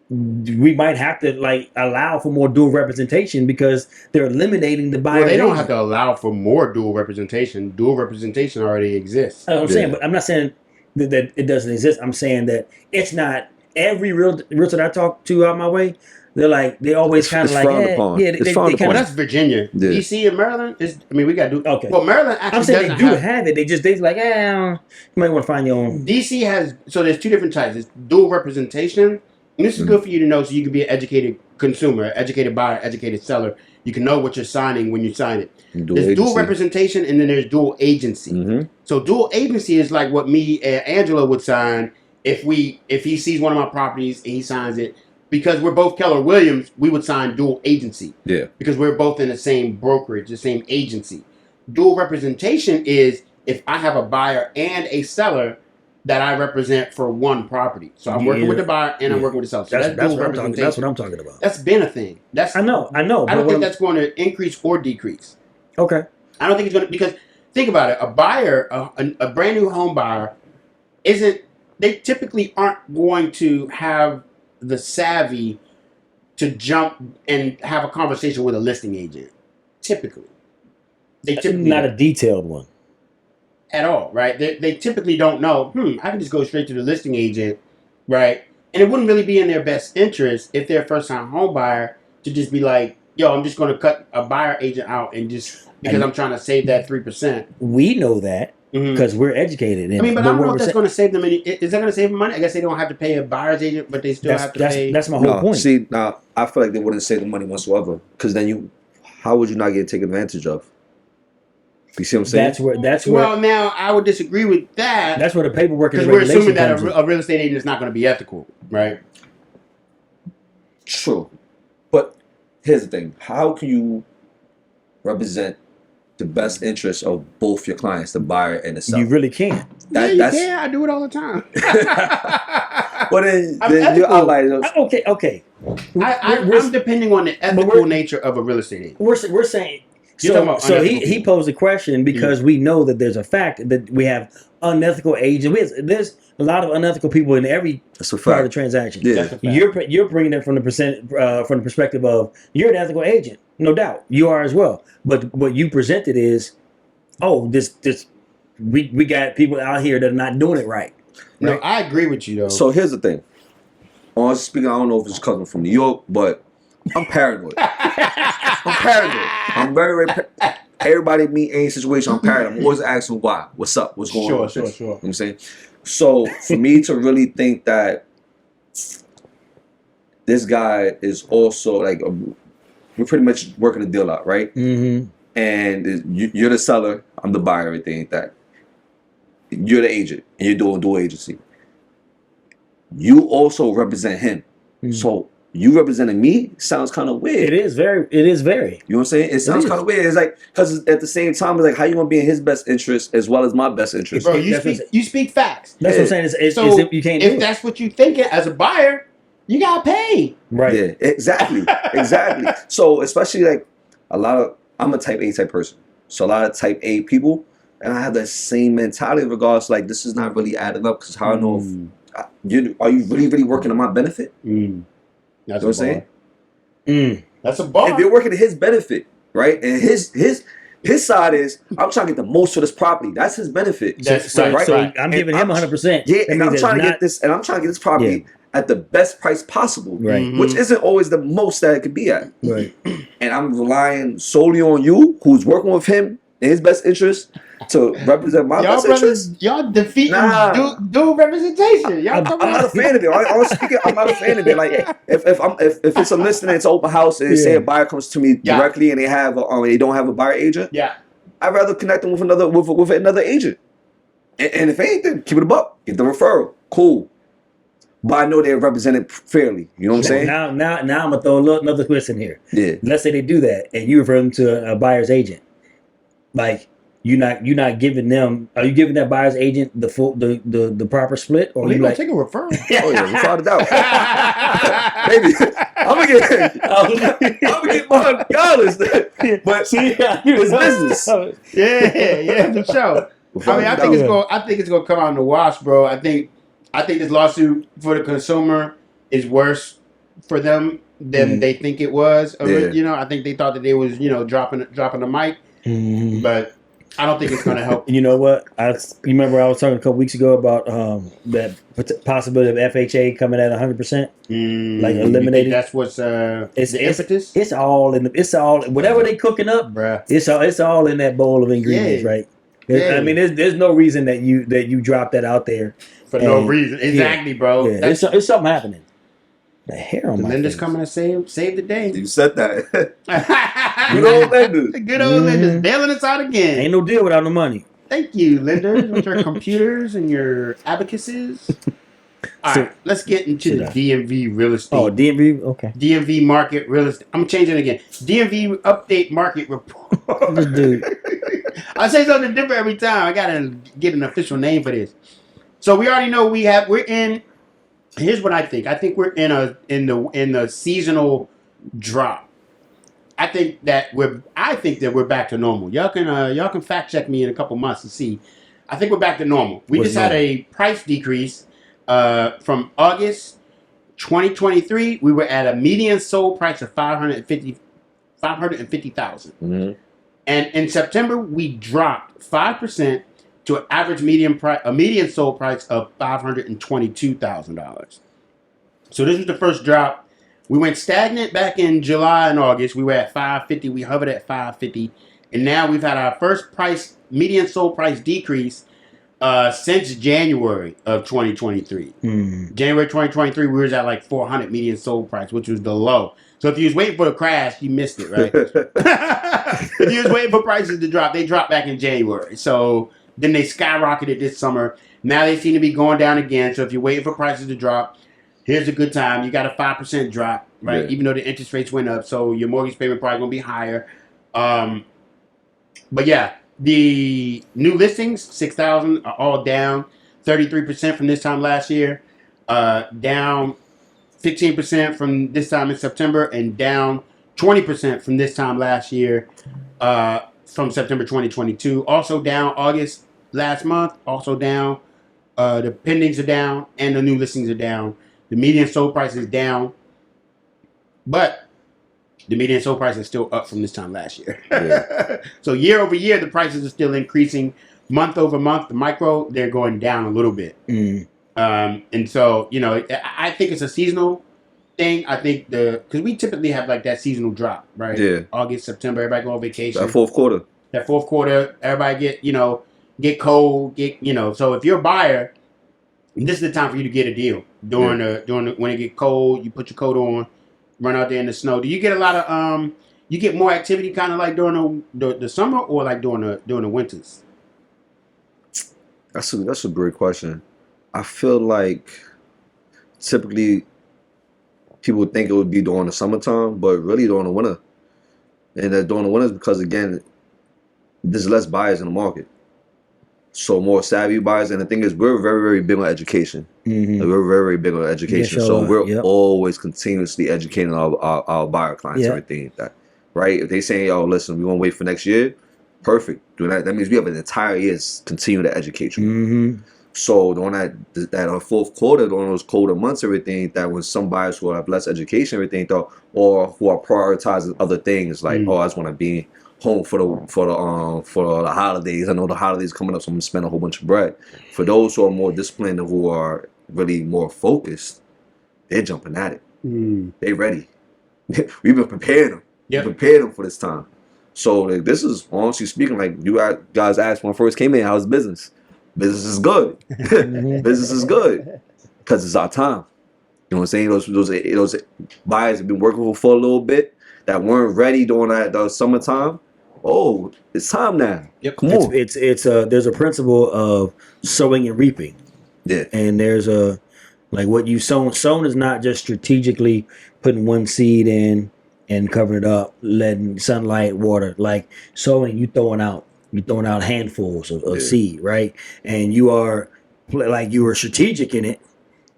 we might have to allow for more dual representation because they're eliminating the buyer. Well, they don't have to allow for more dual representation. Dual representation already exists. I'm saying, but I'm not saying that it doesn't exist. I'm saying that it's not every realtor that I talk to out my way, they're like, they always kind of like, Well, that's Virginia. Yeah. DC and Maryland is. I mean, we got to do. Okay. Well, Maryland actually I'm saying doesn't they do have it. They're like, you might want to find your own. DC has. So there's two different types. It's dual representation. And this is good for you to know, so you can be an educated consumer, educated buyer, educated seller. You can know what you're signing when you sign it. There's dual representation, and then there's dual agency. Mm-hmm. So dual agency is like what me and Angelo would sign if he sees one of my properties and he signs it. Because we're both Keller Williams, we would sign dual agency. Yeah. Because we're both in the same brokerage, the same agency. Dual representation is if I have a buyer and a seller that I represent for one property. So I'm working with the buyer and I'm working with the seller. So that's dual representation. That's what I'm talking about. That's been a thing. I know. I don't think that's going to increase or decrease. Okay. I don't think it's going to, because think about it. A buyer, a brand new home buyer, they typically aren't going to have the savvy to jump and have a conversation with a listing agent. Typically. Not a detailed one. At all, right? They typically don't know, I can just go straight to the listing agent, right? And it wouldn't really be in their best interest if they're a first-time home buyer to just be like, yo, I'm just going to cut a buyer agent out and just because I'm trying to save that 3%. We know that because we're educated. I mean, but I don't know if that's going to save them any. Is that going to save them money? I guess they don't have to pay a buyer's agent, but they still have to pay. That's my whole point. See, now, I feel like they wouldn't save the money whatsoever because then how would you not get taken advantage of? You see what I'm saying? That's where. Well, now I would disagree with that. That's where the paperwork and because we're assuming that a real estate agent is not going to be ethical, right? True, but here's the thing: how can you represent the best interests of both your clients, the buyer and the seller? You really can't. You can. I do it all the time. But then you're outlining. Okay. I'm depending on the ethical nature of a real estate agent. We're saying. So he posed a question because we know that there's a fact that we have unethical agents. There's a lot of unethical people in every part of the transaction. Yeah. You're bringing it from the perspective of you're an ethical agent, no doubt. You are as well. But what you presented is, we got people out here that are not doing it right. No, I agree with you though. So here's the thing. Honestly speaking, I don't know if it's coming from New York, but I'm paranoid. I'm very, very everybody meet any situation, I'm paranoid. I'm always asking why. What's up? What's going on? Sure. You know what I'm saying? So for me to really think that this guy is also like, we're pretty much working a deal out, right? Mm-hmm. And you're the seller, I'm the buyer, everything like that. You're the agent, and you're doing dual agency. You also represent him. Mm-hmm. So you representing me sounds kind of weird. It is very. You know what I'm saying? It sounds kind of weird. It's like, because at the same time, it's like, how you gonna be in his best interest as well as my best interest? Bro, you speak facts. That's what I'm saying. You can't do it. If that's what you thinking as a buyer, you gotta pay. Right. Yeah, exactly. So especially like I'm a type A type person. So a lot of type A people, and I have that same mentality in regards to like, this is not really adding up because how I know if are you really working on my benefit? That's what I'm saying. That's a bar. If you're working to his benefit, right? And his side is, I'm trying to get the most for this property. That's his benefit. That's right. So I'm giving him 100%. Yeah, and I'm trying to get this property at the best price possible, right? Mm-hmm. Which isn't always the most that it could be at, right? And I'm relying solely on you, who's working with him in his best interest to represent my best interest. Y'all defeating dual representation. I'm not a fan of it. I'm not a fan of it. Like if it's a listing and it's an open house and say a buyer comes to me directly and they don't have a buyer agent, I'd rather connect them with another agent. And if anything, keep it a buck. Get the referral. Cool. But I know they're represented fairly. You know what I'm saying? Now I'm gonna throw another twist in here. Yeah. Let's say they do that and you refer them to a buyer's agent. Like you're not giving them. Are you giving that buyer's agent the full the proper split, or you gonna take a referral? Oh yeah, we found it out. Maybe I'm gonna get mine regardless. But see, it's business. Yeah, for sure. I mean, I think it's gonna come out in the wash, bro. I think this lawsuit for the consumer is worse for them than they think it was. You know, I think they thought that they was dropping the mic. Mm-hmm. But I don't think it's going to help. You know what? You remember I was talking a couple weeks ago about that possibility of FHA coming at 100%, like eliminating. That's what's it's the impetus. It's all in. It's all whatever they cooking up, bruh. It's all in that bowl of ingredients, right? I mean, there's no reason that you drop that out there for no reason. Exactly, bro. Yeah, it's something happening. The hair on my Linda's face. coming to save the day. You said that. Good old Linda. Good old Linda's bailing us out again. Ain't no deal without no money. Thank you, Linda, with your computers and your abacuses. All right, let's get into the DMV real estate. Oh, DMV, okay. DMV market real estate. I'm changing it again. DMV update market report. Dude. I say something different every time. I gotta get an official name for this. So we already know we're in. Here's what I think. I think we're in the seasonal drop. I think that we're back to normal. Y'all can fact check me in a couple months to see. I think we're back to normal. We just had a price decrease from August 2023. We were at a median sold price of $550,000. Mm-hmm. And in September we dropped 5% to an average median sold price of $522,000. So this was the first drop. We went stagnant back in July and August. We were at 550. We hovered at 550, and now we've had our first median sold price decrease since January of 2023. January 2023, we was at like 400 median sold price, which was the low. So if you was waiting for the crash, you missed it, right? If you was waiting for prices to drop, they dropped back in January. So then they skyrocketed this summer. Now they seem to be going down again. So if you're waiting for prices to drop, here's a good time. You got a 5% drop, right? Yeah. Even though the interest rates went up, so your mortgage payment probably going to be higher. But yeah, the new listings, 6,000, are all down 33% from this time last year. Down 15% from this time in September, and down 20% from this time last year. From September 2022. Also down August last month. Also down. The pendings are down and the new listings are down. The median sold price is down. But the median sold price is still up from this time last year. Yeah. So year over year, the prices are still increasing. Month over month, the micro, they're going down a little bit. And so, I think it's a seasonal thing. I think because we typically have like that seasonal drop, right? Yeah. August, September, everybody go on vacation. That fourth quarter, everybody get cold, So if you're a buyer, this is the time for you to get a deal during the when it get cold. You put your coat on, run out there in the snow. Do you get a lot of you get more activity kind of like during the summer or like during the winters? That's a great question. I feel like typically people would think it would be during the summertime, but really during the winter. And during the winter is because, again, there's less buyers in the market. So more savvy buyers. And the thing is, we're very, very big on education. Mm-hmm. Like, we're very, very big on education. So we're always continuously educating our buyer clients and everything like that. Right? If they say, "Oh, listen, we want to wait for next year," perfect. Do that. That means we have an entire year continue to educate you. Mm-hmm. So during that fourth quarter, during those colder months, everything that when some buyers who have less education, everything or who are prioritizing other things like, I just want to be home for the holidays. I know the holidays coming up, so I'm gonna spend a whole bunch of bread. For those who are more disciplined and who are really more focused, they're jumping at it. They ready. We've been preparing them. Yep. Prepared them for this time. So like, this is honestly speaking, like you guys asked when I first came in, how's business? Business is good. Business is good because it's our time. You know what I'm saying? Those buyers have been working for a little bit that weren't ready during that summertime. Oh, it's time now. Yep. Come on. There's a principle of sowing and reaping. Yeah. And there's like what you sown. Sown is not just strategically putting one seed in and covering it up, letting sunlight, water. Like sowing, you're throwing out handfuls of seed, right? And you are strategic in it,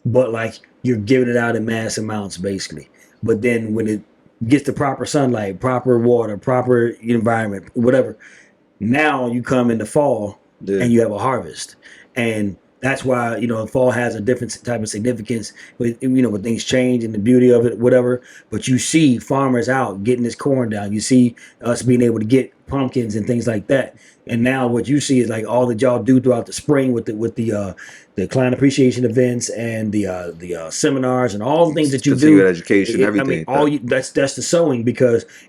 but like you're giving it out in mass amounts, basically. But then when it gets the proper sunlight, proper water, proper environment, whatever, now you come in the fall and you have a harvest. And That's why, fall has a different type of significance with, when things change and the beauty of it, whatever. But you see farmers out getting this corn down. You see us being able to get pumpkins and things like that. And now what you see is like all that y'all do throughout the spring with the client appreciation events and the seminars and all the things that you do. Continuing education, everything. I mean, that's the sowing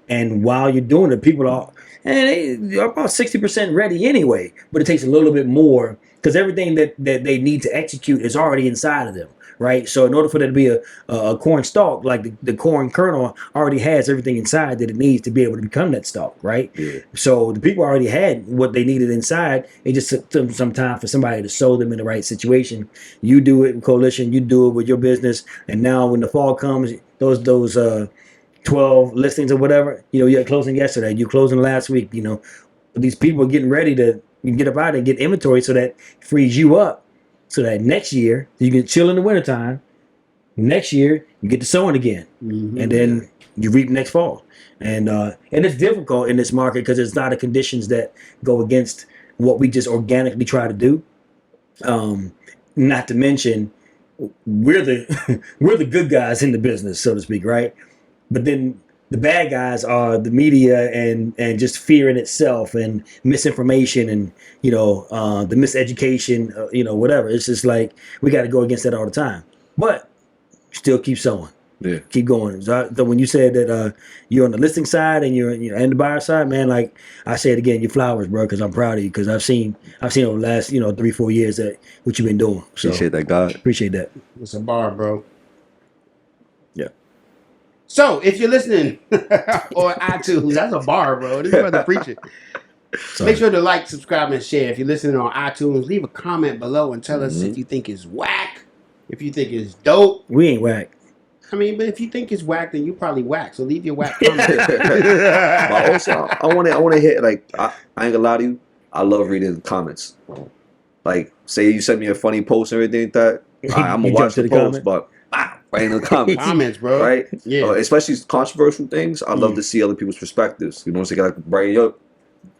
and while you're doing it, people are, and they're about 60% ready anyway, but it takes a little bit more because everything that they need to execute is already inside of them, right? So in order for there to be a corn stalk, like the corn kernel already has everything inside that it needs to be able to become that stalk, right? Yeah. So the people already had what they needed inside. It just took them some time for somebody to sow them in the right situation. You do it in coalition, you do it with your business, and now when the fall comes, those 12 listings or whatever, you had closing yesterday, you closing last week, these people are getting ready to get up out and get inventory, so that frees you up so that next year you can chill in the wintertime. Next year you get to sowing again, and then you reap next fall. And it's difficult in this market because there's a lot of conditions that go against what we just organically try to do. Not to mention we're the good guys in the business, so to speak, right? But then the bad guys are the media and just fear in itself and misinformation and the miseducation, whatever. It's just like we got to go against that all the time, but still keep sowing. Yeah, keep going. So when you said that you're on the listing side and you're and the buyer side, man, like I say it again, you're flowers, bro, because I'm proud of you, because I've seen over the last 3-4 years that what you've been doing. So appreciate that, God. Appreciate that. It's a bar, bro. Yeah. So if you're listening or iTunes, that's a bar, bro. This brother preaching. Make sure to like, subscribe, and share. If you're listening on iTunes, leave a comment below and tell us if you think it's whack, if you think it's dope. We ain't whack. I mean, but if you think it's whack, then you probably whack. So leave your whack comment. But also, I want to hit, like, I ain't gonna lie to you, I love reading the comments. Like, say you send me a funny post and everything like that, I'm gonna watch the post, but right in the comments. Comments, bro. Right? Yeah. Especially controversial things, I love to see other people's perspectives. So you gotta bring your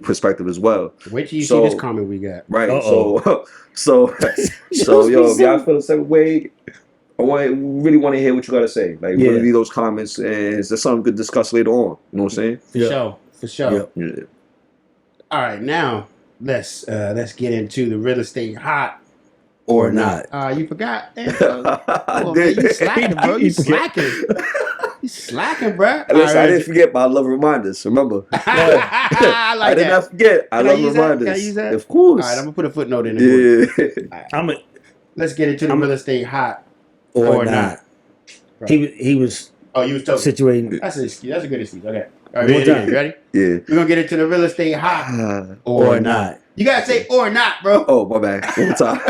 perspective as well. Wait till you see this comment we got. Right. So yo, if y'all feel the same way, I really want to hear what you got to say. Like, really read those comments, and is there something we could discuss later on? You know what I'm saying? For sure. Yeah. All right, now let's get into the real estate hot or not. You forgot? Oh, man, you slacking, bro. You slacking. You slacking, bro. Listen, I didn't forget, but I love reminders. Remember? I did not forget. I love reminders. Can I use that? Of course. All right, I'm gonna put a footnote in it. Yeah. Let's get into the real estate hot or not. Right. He was. Oh, you was told. Situating. That's a good excuse. Okay. All right, you ready? Yeah. We're gonna get into the real estate hot or not. You gotta say or not, bro. Oh, my bad. One more time.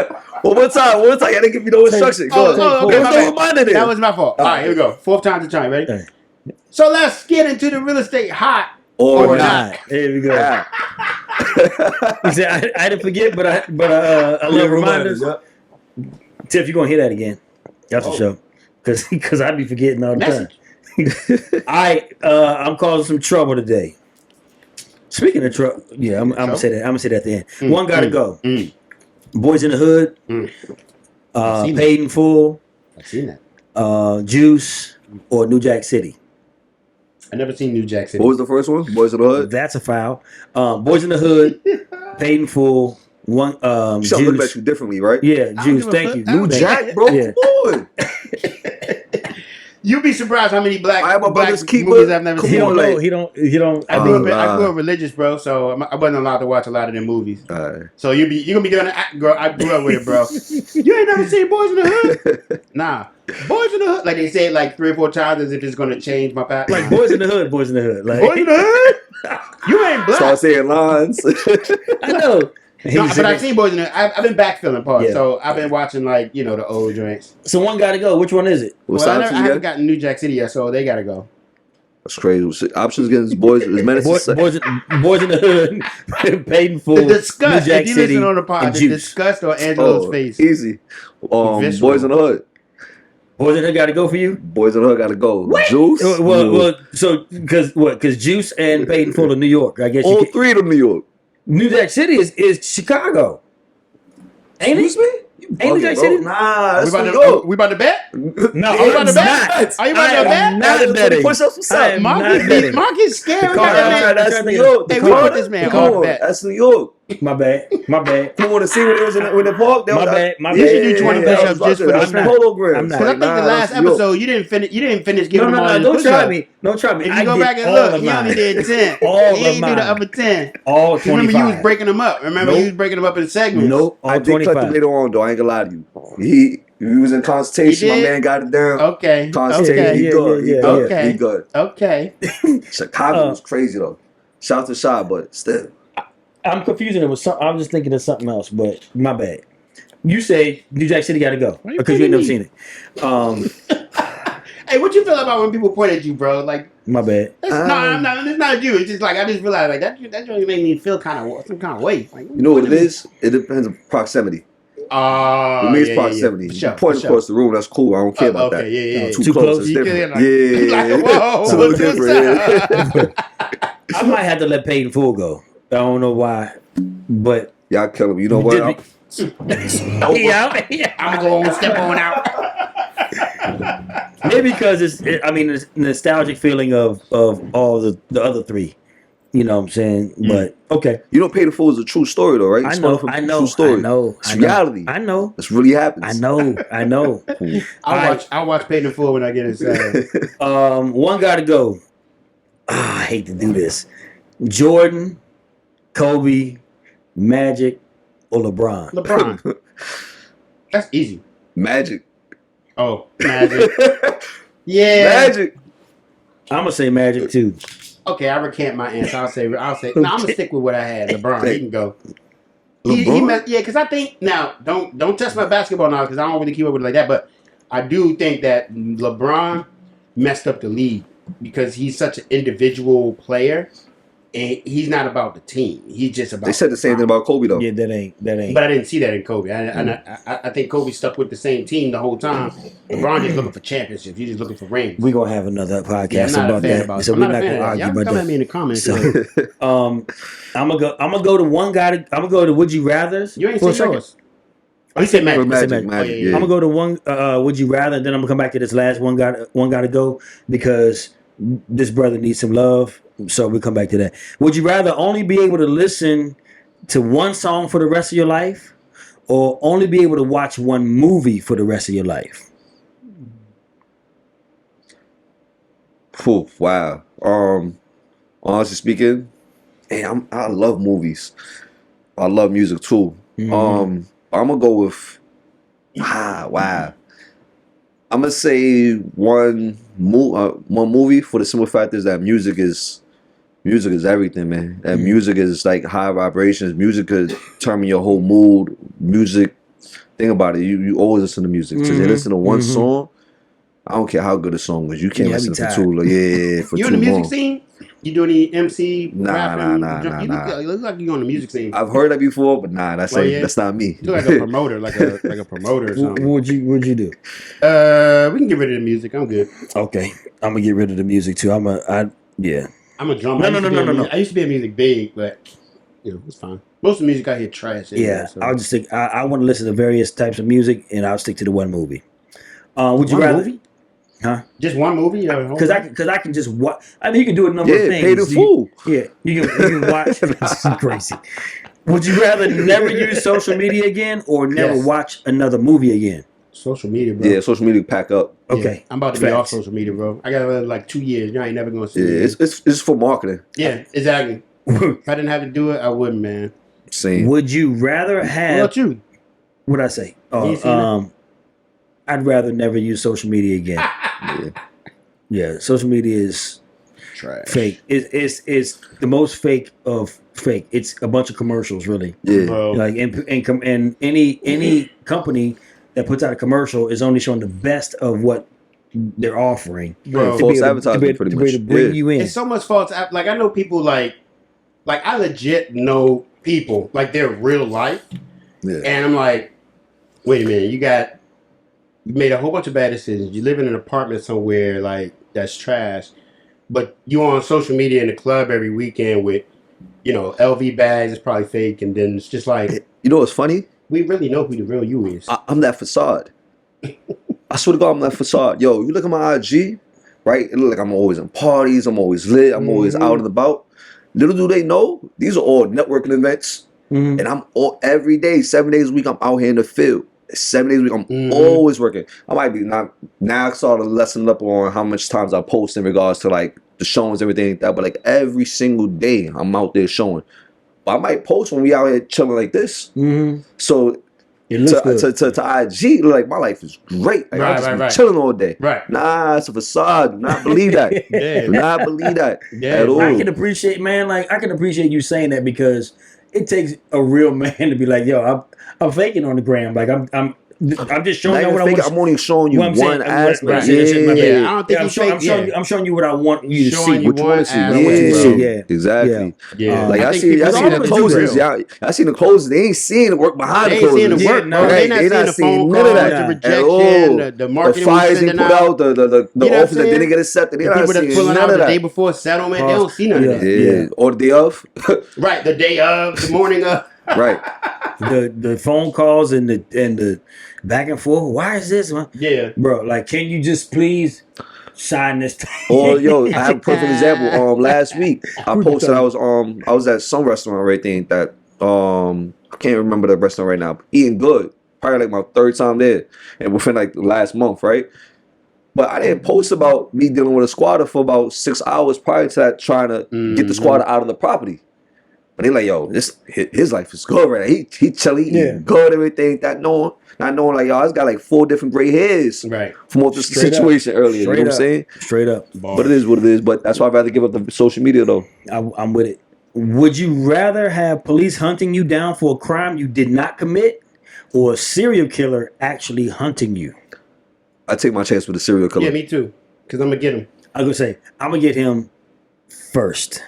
One more time. You didn't give me no instruction. Go ahead. Okay, there was no reminder there. That was my fault. All right, here we go. Fourth time's the charm. Ready? So let's get into the real estate hot or not. There we go. He said, I didn't forget, but I love reminders. Tiff, you're gonna hear that again. That's for sure. Because I'd be forgetting all the time. I'm causing some trouble today. Speaking of trouble, yeah, I'm gonna say that. I'm gonna say that at the end. One gotta go. Boys in the Hood. Paid in Full. I've seen that. Juice or New Jack City. I never seen New Jack City. What was the first one? Boys in the Hood. That's a foul. Boys in the Hood. Paid in Full. One. Juice. Look at you differently, right? Yeah, Juice. Thank you. New Jack, bro. Yeah. Come on. You'd be surprised how many black brother's keeper. movies I've never seen. He don't. I grew up religious, bro, so I wasn't allowed to watch a lot of them movies. So you're gonna be doing that, girl. I grew up with it, bro. You ain't never seen Boys in the Hood? Nah, Boys in the Hood. Like they say it like 3 or 4 times as if it's gonna change my path. Like Boys in the Hood, Boys in the Hood. Like Boys in the Hood. You ain't black. Start saying lines. I know. No, but I've seen Boys in the Hood. I've been backfilling parts, so I've been watching like the old joints. So one gotta go. Which one is it? I haven't gotten New Jack City yet, so they gotta go. That's crazy. Options against boys. Boys in the Hood, Paid in Full. The disgust. New Jack if you City, listen on the pod, the disgust on Angelo's face. Easy. Boys in the Hood. Boys in the Hood gotta go for you. Boys in the Hood gotta go. What? Juice. Well, so because Juice and Paid in Full of New York. I guess all 3 of them New York. New Jack City is Chicago. Ain't it? Ain't New Jack bro. City? Nah, that's New we York. about to bet? No, Are you about to bet? not. Are you about to bet? Not betting. Push up some I am something. not betting. Marcus scared. The car- That's New York. Hey, The we car- put this man Come on on, bet. that's New York. My bad. Come on to see when it was in the park. My bad. You should do 20 push-ups just for the I'm not. holograms. I'm not. Because I think the last episode you didn't finish giving them all your Don't try push-ups. me. Don't try me. If I you go did back and all look, of he only mine. did 10. All he of ain't do mine. the other 10. All 25. Remember, you was breaking them up. Remember, Nope. you was breaking them up in segments. Nope. I All did cut them 25. later on, though. I ain't gonna lie to you. He was in consultation. He My did? man got it down. Okay. Consultation. Okay. He Yeah, good. yeah, He good. okay. He good. Okay. Chicago was crazy though. Shout to shot, but still. I'm confusing it with something. I'm just thinking of something else, but my bad. You say New Jack City got to go Why you because you ain't never picking seen it. Hey, what you feel about when people point at you, bro? Like, My bad. no, I'm not. It's not you. It's just like I just realized like that really made me feel some kind of way. Like, You know what it is? It depends on proximity. Oh, It means proximity. For You sure, point for across the room, that's cool. I don't care about okay, that. yeah. Too Too close, close? it's You different. can, Yeah. like, whoa, Too what's different. up? I might have to let Paid in Full go. I don't know why, but Y'all kill him. You know what? yeah, I'm going to step on out. maybe because it's the nostalgic feeling of all the other three. You know what I'm saying? But okay, You know, Pay the Fool is a true story, though, right? I It's know, one of a I know, true story. I know, It's I know. reality. I know, This really happens. I know. I'll watch Paid in Full when I get inside. One got to go. I hate to do this. Jordan, Kobe, Magic, or LeBron. LeBron. That's easy. Magic. Oh, Magic. Yeah. Magic. I'm gonna say Magic too. Okay, I recant my answer. I'll say. No, I'm gonna stick with what I had. LeBron. He can go. LeBron? Yeah, because I think now don't test my basketball knowledge because I don't really keep up with it like that. But I do think that LeBron messed up the league because he's such an individual player, and he's not about the team. He's just about. They said the same thing about Kobe, though. Yeah, that ain't. But I didn't see that in Kobe. I think Kobe stuck with the same team the whole time. LeBron just looking for championships. He's just looking for rings. We're gonna have another podcast Yeah, I'm not a about fan that. about it. So I'm we're not not a fan gonna of that. argue Y'all about come at that. me in the comments. So, I'm gonna go to one guy. I'm gonna go to Would You Rather's. You ain't for a said second. yours. Oh, you said Magic. Magic, Oh, Magic, yeah. yeah. I'm gonna go to one. Would you rather? And then I'm gonna come back to this last one. Got to go because this brother needs some love. So we'll come back to that. Would you rather only be able to listen to one song for the rest of your life, or only be able to watch one movie for the rest of your life? Phew, wow. Honestly speaking, I love movies. I love music too. Mhm. I'm gonna go with wow. I'm gonna say one movie for the simple fact is that music is everything, man. And music is like high vibrations. Music could determine your whole mood. Music, think about it. You always listen to music. So you listen to one song. I don't care how good a song is. You can't Yeah, I be listen for tired. too long. Yeah, for You too in the music long. scene? You do any MC? Nah, rapping? nah. You look like you on the music scene. I've heard that before, but nah, that's not me. You look like a promoter, like a promoter or What something. would you do? We can get rid of the music. I'm good. Okay, I'm gonna get rid of the music too. I'm a drummer. No. I used to be a music big, but it's fine. Most of the music I hear trash. Anyway, Yeah, so. I'll just stick. I want to listen to various types of music, and I'll stick to the one movie. Would you One rather? movie? Huh? Just one movie? Because I can just watch. I mean, you can do a number of things. Pay the fool. You can watch. This is crazy. Would you rather never use social media again, or never Yes. watch another movie again? Social media, bro. Yeah, social media pack up. Okay, Yeah, I'm about to be off Facts. social media, bro. I got like 2 years. You ain't never gonna see Yeah, me. it's for marketing. Yeah, exactly. If I didn't have to do it, I wouldn't, man. Same. Would you rather What have? about you? What I say? You ain't seen I'd rather never use social media again. Yeah, social media is Trash. fake. It's the most fake of fake. It's a bunch of commercials, really. Yeah. Bro. Like and any company that puts out a commercial is only showing the best of what they're offering. Bro. To False be able to advertising, pretty be able to much. bring Yeah. you in. It's so much false. Like I know people like I legit know people like they're real life, Yeah. and I'm like, wait a minute, you made a whole bunch of bad decisions. You live in an apartment somewhere like that's trash, but you on social media in the club every weekend with LV bags. It's probably fake, and then it's just like You know what's funny? we really know who the real you is. I'm that facade. I swear to God, I'm that facade. Yo, you look at my IG, right? It look like I'm always in parties. I'm always lit. I'm always out and about. Little do they know, these are all networking events. And I'm every day, 7 days a week, I'm out here in the field. 7 days a week, I'm always working. I might be not now. I started lessening up on how much times I post in regards to like the showings, everything like that. But like every single day, I'm out there showing. But I might post when we out here chilling like this. So to IG, like my life is great. Like, I just be chilling all day. Nah, it's a facade. Do not believe that. Do not believe that at all. I can appreciate, man. Like I can appreciate you saying that because it takes a real man to be like, yo, I'm faking on the gram. Like I'm just showing you what I want. I'm only showing you one aspect. I don't think I'm showing you what I want you to see. What you want to see. Exactly. Like I see the closers. I seen the closers. They ain't seeing the work behind the closers. They ain't seeing the work. No, they not seeing none of that. The rejection, the marketing, the fires they put out, the offers that didn't get accepted. They not seeing none of that. The day before settlement, they don't see none of that. Or the day of. Right, the day of, the morning of. Right. The phone calls and the back and forth. Why is this one? Yeah, bro. Like, can you just please sign this thing? Or yo, I have a perfect example. Last week I posted I was at some restaurant right there that I can't remember the restaurant right now. Eating good, probably like my third time there, and within like the last month, right? But I didn't post about me dealing with a squatter for about 6 hours prior to that, trying to get the squatter out of the property. But they like, yo, his life is good right now. He chilly, good, everything. Not knowing like, yo, I just got like 4 different gray hairs from all this situation earlier. You know what I'm saying? Straight up. But it is what it is. But that's why I'd rather give up the social media though. I'm with it. Would you rather have police hunting you down for a crime you did not commit, or a serial killer actually hunting you? I take my chance with the serial killer. Yeah, me too. Because I'm gonna get him. I was gonna say I'm gonna get him first.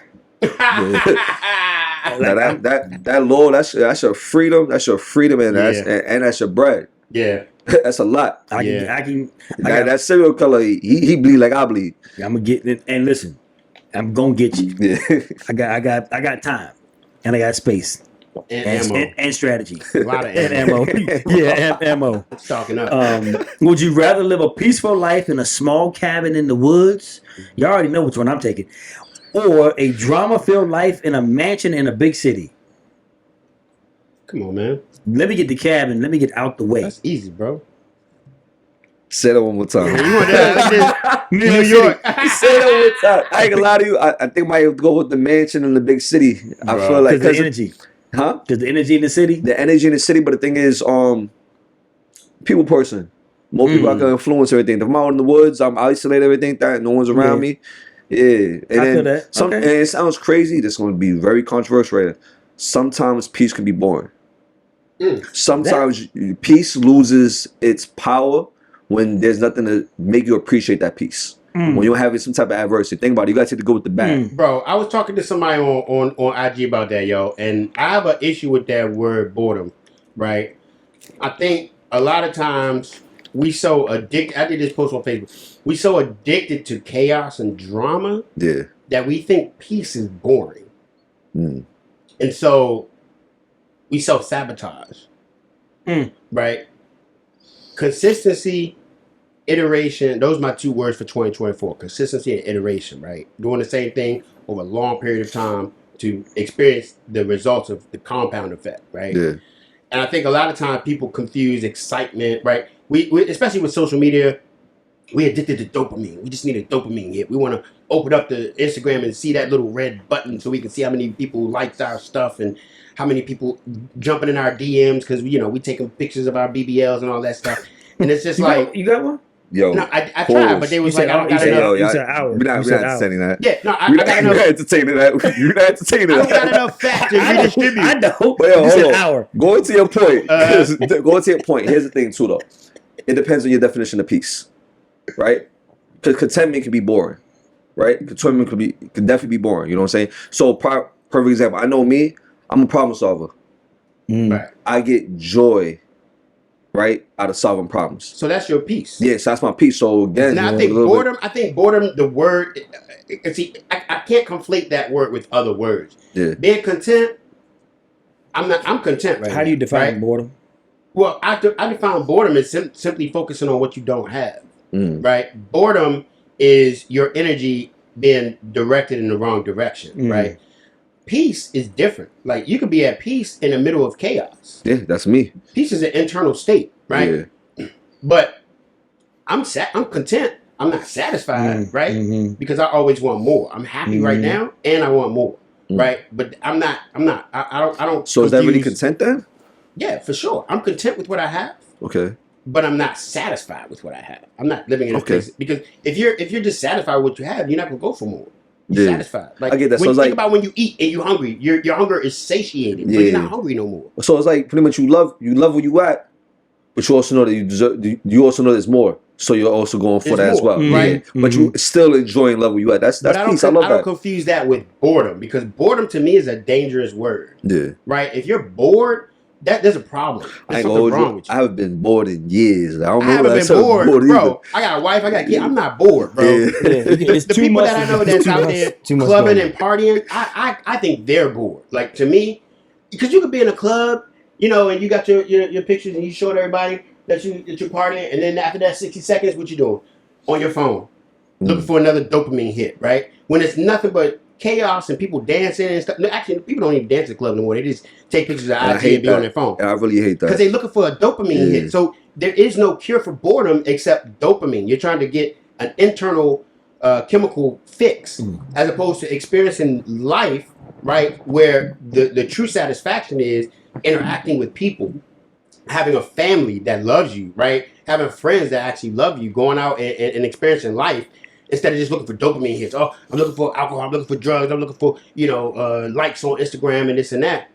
Now that law, that's your freedom. That's your freedom, and that's your bread. Yeah, that's a lot. That serial killer, he bleed like I bleed. I'm gonna get it, and listen, I'm gonna get you. Yeah. I got time, and I got space, and strategy. A lot of ammo. Ammo. Talking up. Would you rather live a peaceful life in a small cabin in the woods? You already know which one I'm taking. Or a drama-filled life in a mansion in a big city? Come on, man. Let me get the cabin. Let me get out the way. That's easy, bro. Say that one more time. You want that? New York. Say that one more time. I ain't gonna lie to you. I think I might have to go with the mansion in the big city. Bro. I feel like the energy. Huh? Because the energy in the city? The energy in the city, but the thing is, people person. More people I can influence everything. If I'm out in the woods, I'm isolated, everything that no one's around me. Yeah, and I feel that. And it sounds crazy. This is going to be very controversial right now. Sometimes peace can be boring. Sometimes peace loses its power when there's nothing to make you appreciate that peace. When you're having some type of adversity. Think about it. You got to go with the bad. Bro, I was talking to somebody on IG about that, yo, and I have an issue with that word boredom, right? I think a lot of times we so addicted. I did this post on Facebook. We so addicted to chaos and drama that we think peace is boring. And so we self-sabotage. Right? Consistency, iteration, those are my 2 words for 2024. Consistency and iteration, right? Doing the same thing over a long period of time to experience the results of the compound effect, right? Yeah. And I think a lot of times people confuse excitement, right? We especially with social media, we addicted to dopamine. We just need a dopamine hit. We want to open up the Instagram and see that little red button so we can see how many people liked our stuff and how many people jumping in our DMs because we taking pictures of our BBLs and all that stuff. And it's just you got one? Yo, no, I tried, but they was like, I don't got enough. You said hour. We're not entertaining that. Yeah, no, I got enough. We're not entertaining that. You're not entertaining that. I don't got enough fat to redistribute. I know. But yo, you said hour. Going to your point. Going to your point. Here's the thing too, though. It depends on your definition of peace, right? Because contentment can be boring, right? Contentment can definitely be boring. You know what I'm saying? So, perfect example. I know me. I'm a problem solver. Right. I get joy, right, out of solving problems. So that's your peace. Yes, that's my peace. So again, now I think boredom. The word. See, I can't conflate that word with other words. Yeah. Being content. I'm content right now. How do you define boredom? Well, I define boredom as simply focusing on what you don't have. Right? Boredom is your energy being directed in the wrong direction. Right? Peace is different. Like you could be at peace in the middle of chaos. Yeah, that's me. Peace is an internal state, right? Yeah. But I'm content. I'm not satisfied, right? Because I always want more. I'm happy right now, and I want more, right? But I'm not. I don't. So is that really content then? Yeah, for sure. I'm content with what I have. Okay. But I'm not satisfied with what I have. I'm not living in a place because if you're dissatisfied with what you have, you're not gonna go for more. You're satisfied. Like I get that. When so you think about when you eat and you're hungry, your hunger is satiated, but you're not hungry no more. So it's like pretty much you love where you at, but you also know that you deserve. You also know there's more, so you're also going for that as well, right? But you still enjoying level you at. That's peace. I love that. I don't confuse that with boredom because boredom to me is a dangerous word. Yeah. Right. If you're bored, there's a problem. There's something wrong with you. I haven't been bored in years. I haven't been bored, bro. I got a wife. I got kids. I'm not bored, bro. Yeah. The people that I know that's out there clubbing and partying, I think they're bored. Like to me, because you could be in a club, you know, and you got your pictures and you showed everybody that you're partying, and then after that 60 seconds, what you doing? On your phone, looking for another dopamine hit, right? When it's nothing but chaos and people dancing and stuff. No, actually, people don't even dance at the club no more. They just take pictures of IG and be on their phone. I really hate that. Because they're looking for a dopamine hit. So there is no cure for boredom except dopamine. You're trying to get an internal chemical fix as opposed to experiencing life, right, where the true satisfaction is interacting with people, having a family that loves you, right, having friends that actually love you, going out and experiencing life. Instead of just looking for dopamine hits. Oh, I'm looking for alcohol. I'm looking for drugs. I'm looking for, likes on Instagram and this and that.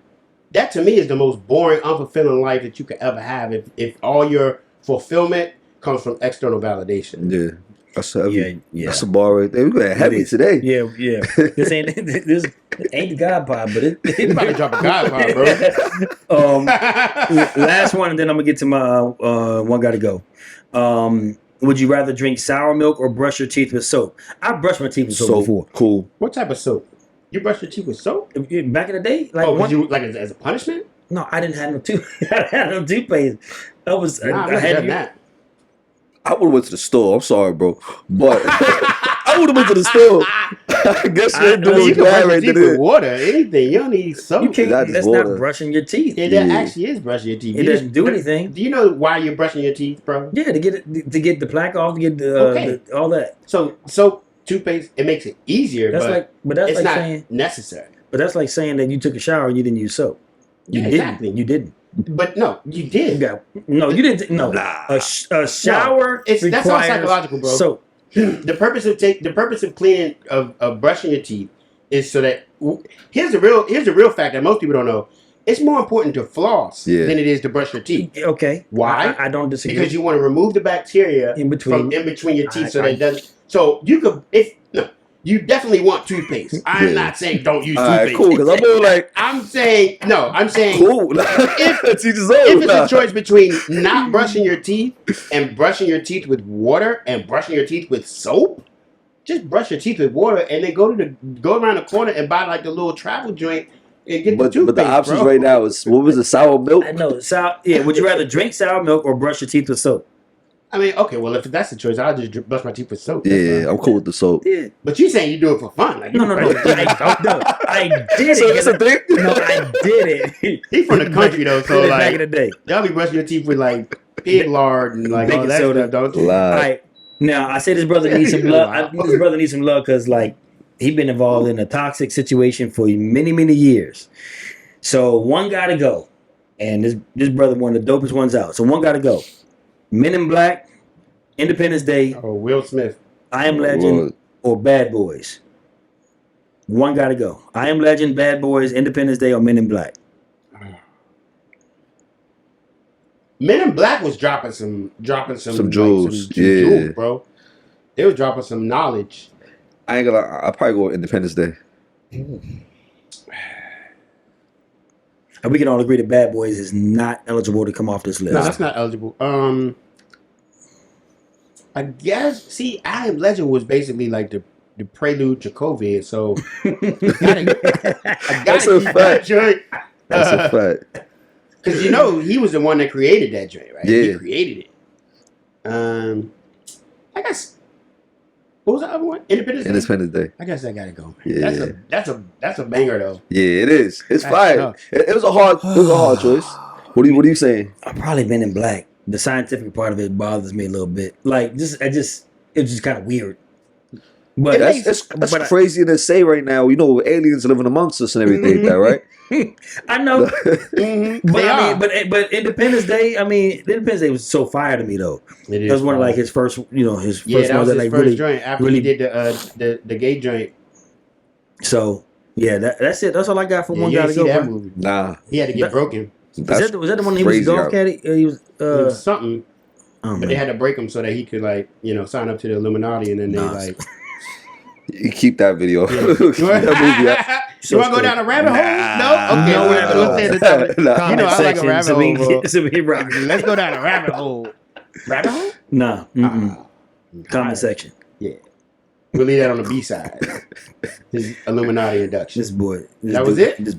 That to me is the most boring, unfulfilling life that you could ever have if all your fulfillment comes from external validation. Yeah. That's heavy. Yeah. That's a bar right there. We're going heavy today. Yeah. This ain't the God pod, but it's about to drop a God pod, bro. Last one, and then I'm going to get to my one gotta go. Would you rather drink sour milk or brush your teeth with soap? I brushed my teeth with soap before. Cool. What type of soap? You brushed your teeth with soap? Back in the day? Like as a punishment? No, I didn't have no I had no toothpaste. I had that. I would have went to the store. I'm sorry, bro, but I would have went to the store. I guess you're doing bad right there. With water, anything. You don't need soap. You can't. That's not brushing your teeth. That actually is brushing your teeth. It doesn't do anything. Do you know why you're brushing your teeth, bro? Yeah, to get the plaque off, to get all that. So soap, toothpaste, it makes it easier. But that's not saying necessary. But that's like saying that you took a shower and you didn't use soap. You didn't. Exactly. You didn't. But no, you did. No, you didn't. No, a shower. No, that's all psychological, bro. So the purpose of cleaning of brushing your teeth is so that here's the real fact that most people don't know. It's more important to floss than it is to brush your teeth. Okay. Why? I don't disagree. Because you want to remove the bacteria in between your teeth so that it doesn't. So you could you definitely want toothpaste. I'm not saying don't use toothpaste. Right, cool, because I'm more like... I'm saying cool. if it's a choice between not brushing your teeth and brushing your teeth with water and brushing your teeth with soap, just brush your teeth with water and then go around the corner and buy like the little travel joint and get the toothpaste, But the options right now is, what was it, sour milk? I know, would you rather drink sour milk or brush your teeth with soap? I mean, okay, well, if that's the choice, I'll just brush my teeth with soap. Yeah, I'm cool with the soap. Yeah. But you saying you do it for fun. Like, no. I did it. So that's the thing? No, I did it. He's from the country, though, so like... Back in the day. Y'all be brushing your teeth with, like, pig lard and, like, all that stuff, don't you? All right. Now, I say this brother needs some love. This brother needs some love because, like, he been involved in a toxic situation for many, many years. So, one got to go. And this brother, one of the dopest ones out. So, one got to go. Men in Black, Independence Day. Oh, Will Smith. I Am Legend or Bad Boys. One got to go. I Am Legend, Bad Boys, Independence Day, or Men in Black. Men in Black was dropping some jewels. Jewels, bro. They were dropping some knowledge. I ain't gonna lie, I'll probably go with Independence Day. And we can all agree that Bad Boys is not eligible to come off this list. No, that's not eligible. I guess, I Am Legend was basically like the prelude to COVID, so I gotta That's a fact. That's a fact. Because he was the one that created that joint, right? Yeah. He created it. I guess. What was the other one? Independence Day. I guess I gotta go. Yeah. That's a banger though. Yeah, it is. It's That's fire. tough. It was a hard choice. What are you saying? I've probably been in black. The scientific part of it bothers me a little bit. Like it's just kind of weird. But That's crazy to say right now. Aliens living amongst us and everything, like that, right? I know. Mm-hmm. But Independence Day. I mean, Independence Day was so fire to me though. It is. That was one of like his first. His first that one was that his like first really joint after really he did the gay joint. So yeah, that's it. That's all I got for one you guy didn't to see go. that Bro. movie. Nah. He had to get broken. Was that the one he was a golf caddy? He was It was something, oh, but they had to break him so that he could sign up to the Illuminati, and then they You keep that video. Yeah. Keep that movie out. You want to go down a rabbit hole? No. Okay. We'll say the topic. Comment I like a section, rabbit so we hole. can get rock. Let's go down a rabbit hole. Rabbit hole? Nah. Comment section. Yeah. We'll leave that on the B side. His Illuminati induction. This boy. That was it? This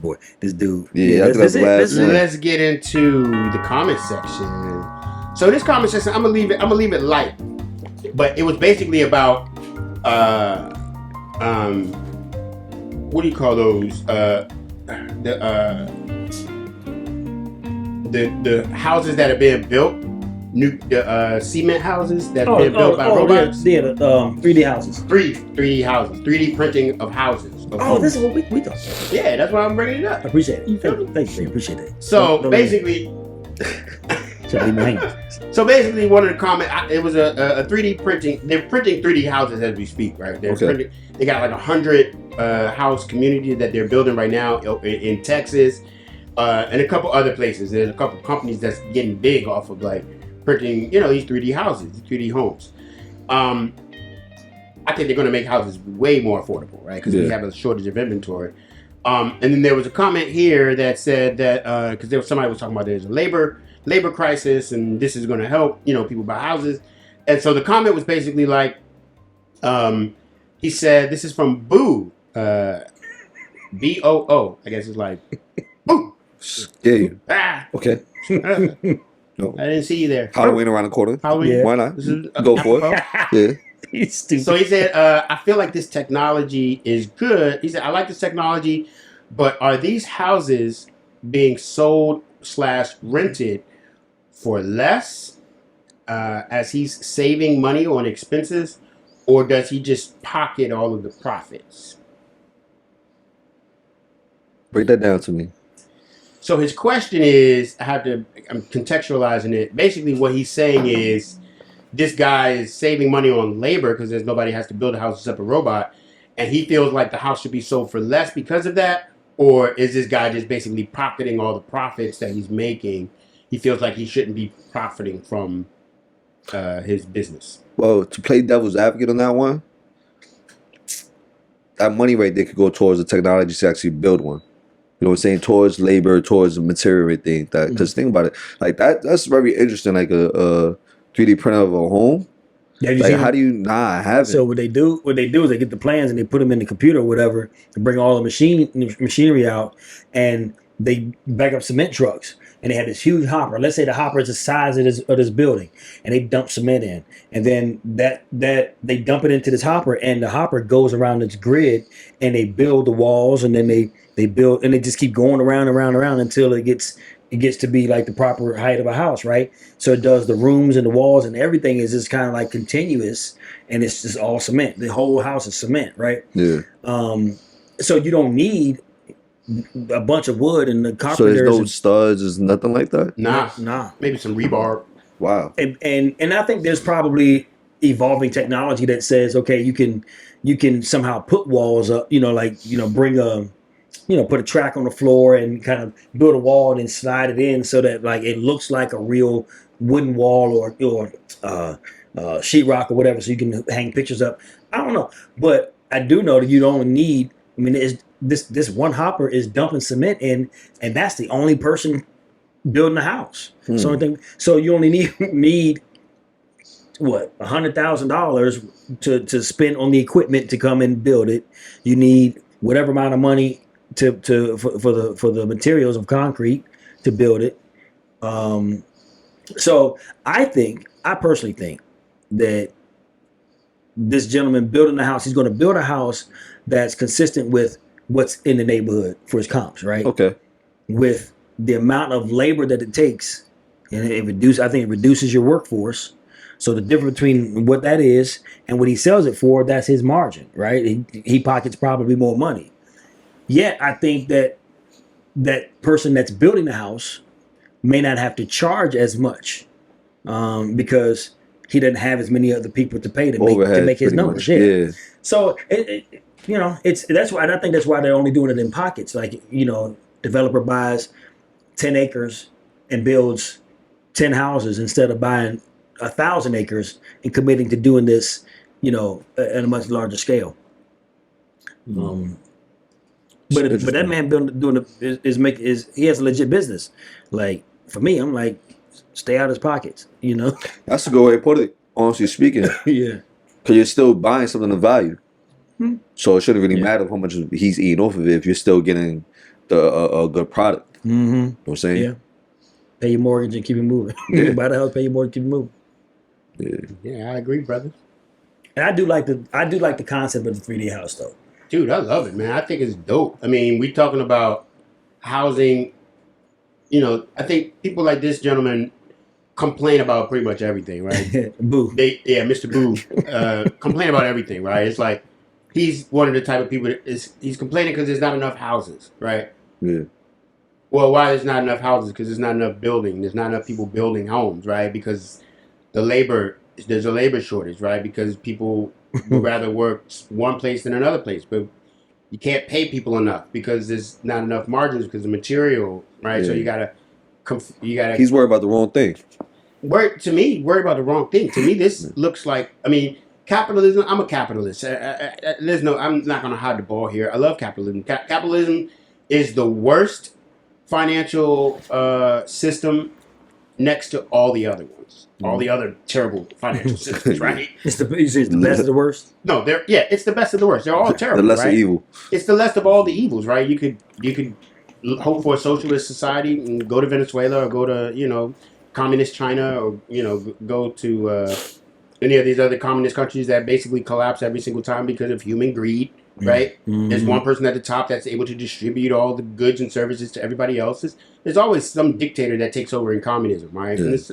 dude. Yeah, that's the last one. Let's get into the comment section. So this comment section, I'm gonna leave it light, but it was basically about what do you call those? The houses that are being built, cement houses that are being built by robots. Yeah, 3D houses. 3D houses, 3D printing of houses. This is what we thought. Yeah, that's why I'm bringing it up. I appreciate it. You feel me? Thank you. Appreciate it. So basically. So basically, one of the comments, it was a 3D printing. They're printing 3D houses as we speak, right? They got like 100 house community that they're building right now in Texas, and a couple other places. There's a couple companies that's getting big off of like printing, these 3D houses, 3D homes. I think they're going to make houses way more affordable, right? Because we have a shortage of inventory. And then there was a comment here that said that because somebody was talking about there's a labor crisis and this is going to help people buy houses, and so the comment was basically like he said, this is from Boo, BOO, I guess it's like Boo. Yeah. Okay. No. I didn't see you there. Halloween around the corner. Halloween. Yeah. Why not? This is Go for it. Yeah. He's stupid. So he said, I feel like this technology is good. He said, I like this technology, but are these houses being sold/rented for less as he's saving money on expenses, or does he just pocket all of the profits? Break that down to me. So his question is, I'm contextualizing it. Basically what he's saying is this guy is saving money on labor because there's nobody has to build a house except a robot, and he feels like the house should be sold for less because of that, or is this guy just basically pocketing all the profits that he's making? He feels like he shouldn't be profiting from his business. Well, to play devil's advocate on that one, that money right there could go towards the technology to actually build one. You know what I'm saying? Towards labor, towards material and things. Because think about it, like that's very interesting. Like a 3D printer of a home. Like how do you not have it? So what they do is they get the plans and they put them in the computer or whatever and bring all the machinery out, and they back up cement trucks. And they have this huge hopper. Let's say the hopper is the size of this building, and they dump cement in, and then that they dump it into this hopper, and the hopper goes around its grid, and they build the walls, and then they build, and they just keep going around until it gets to be like the proper height of a house, right? So it does the rooms and the walls, and everything is just kind of like continuous, and it's just all cement. The whole house is cement, right? Yeah. So you don't need a bunch of wood and the carpenters. So there's no studs, there's nothing like that? Nah. Maybe some rebar. Wow. And I think there's probably evolving technology that says, okay, you can somehow put walls up, bring put a track on the floor and kind of build a wall and then slide it in so that like it looks like a real wooden wall or sheetrock or whatever, so you can hang pictures up. I don't know, but I do know that you don't need. I mean, this one hopper is dumping cement in, and that's the only person building a house. So you only need what, $100,000 to spend on the equipment to come and build it. You need whatever amount of money for the materials of concrete to build it, So I personally think that this gentleman building a house, he's going to build a house that's consistent with what's in the neighborhood for his comps, right? Okay. With the amount of labor that it takes, and I think it reduces your workforce. So the difference between what that is and what he sells it for, that's his margin, right? He pockets probably more money. Yet I think that person that's building the house may not have to charge as much because he doesn't have as many other people to pay to make his numbers. Yeah. So that's why, and I think that's why they're only doing it in pockets. Like, developer buys 10 acres and builds 10 houses instead of buying 1,000 acres and committing to doing this, at a much larger scale. But that man he has a legit business. Like, for me, I'm like, stay out of his pockets. That's a good way to put it. Honestly speaking. Yeah. Because you're still buying something of value. So it shouldn't really matter how much he's eating off of it if you're still getting a good product. You know what I'm saying? Yeah. Pay your mortgage and keep it moving. Buy the house, pay your mortgage, keep it moving. Yeah, I agree, brother. And I do like the concept of the 3D house though. Dude, I love it, man. I think it's dope. I mean, we talking about housing. I think people like this gentleman complain about pretty much everything, right? Boo. Mr. Boo complain about everything, right? It's like he's one of the type of people he's complaining because there's not enough houses, right? Yeah. Well, why there's not enough houses? Because there's not enough building. There's not enough people building homes, right? Because there's a labor shortage, right? Because people would rather work one place than another place, but you can't pay people enough because there's not enough margins because of material, right? Yeah. So you gotta. He's worried about the wrong thing. Worried about the wrong thing. To me, this looks like. I mean, capitalism. I'm a capitalist. I'm not gonna hide the ball here. I love capitalism. Capitalism is the worst financial system next to all the other ones. All the other terrible financial systems, right? It's the best of the worst? No, it's the best of the worst. They're all terrible. The lesser evil. It's the less of all the evils, right? You could hope for a socialist society and go to Venezuela or go to, communist China or, go to any of these other communist countries that basically collapse every single time because of human greed, right? There's one person at the top that's able to distribute all the goods and services to everybody else. There's always some dictator that takes over in communism, right? Yeah. And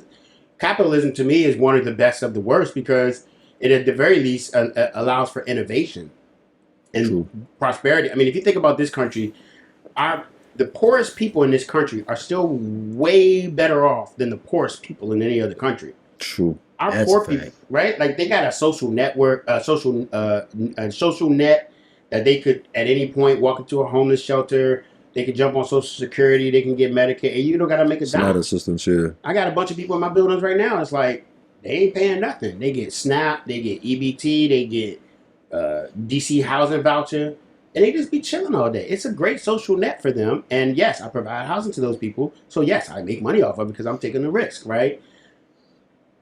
capitalism, to me, is one of the best of the worst because it, at the very least, allows for innovation and prosperity. I mean, if you think about this country, the poorest people in this country are still way better off than the poorest people in any other country. True. Our poor people, right? Like, they got a social network, a social net that they could, at any point, walk into a homeless shelter. They can jump on Social Security. They can get Medicaid. And you don't got to make a dime. It's not assistance, yeah. I got a bunch of people in my buildings right now. It's like, they ain't paying nothing. They get SNAP. They get EBT. They get DC housing voucher. And they just be chilling all day. It's a great social net for them. And yes, I provide housing to those people. So yes, I make money off of it because I'm taking the risk, right?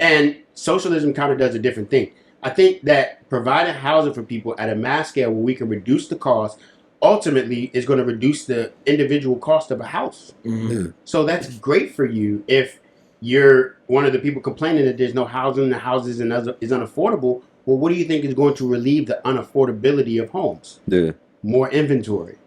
And socialism kind of does a different thing. I think that providing housing for people at a mass scale where we can reduce the cost ultimately is going to reduce the individual cost of a house. So that's great for you if you're one of the people complaining that there's no housing, the houses is unaffordable. Well, what do you think is going to relieve the unaffordability of homes? Yeah. More inventory.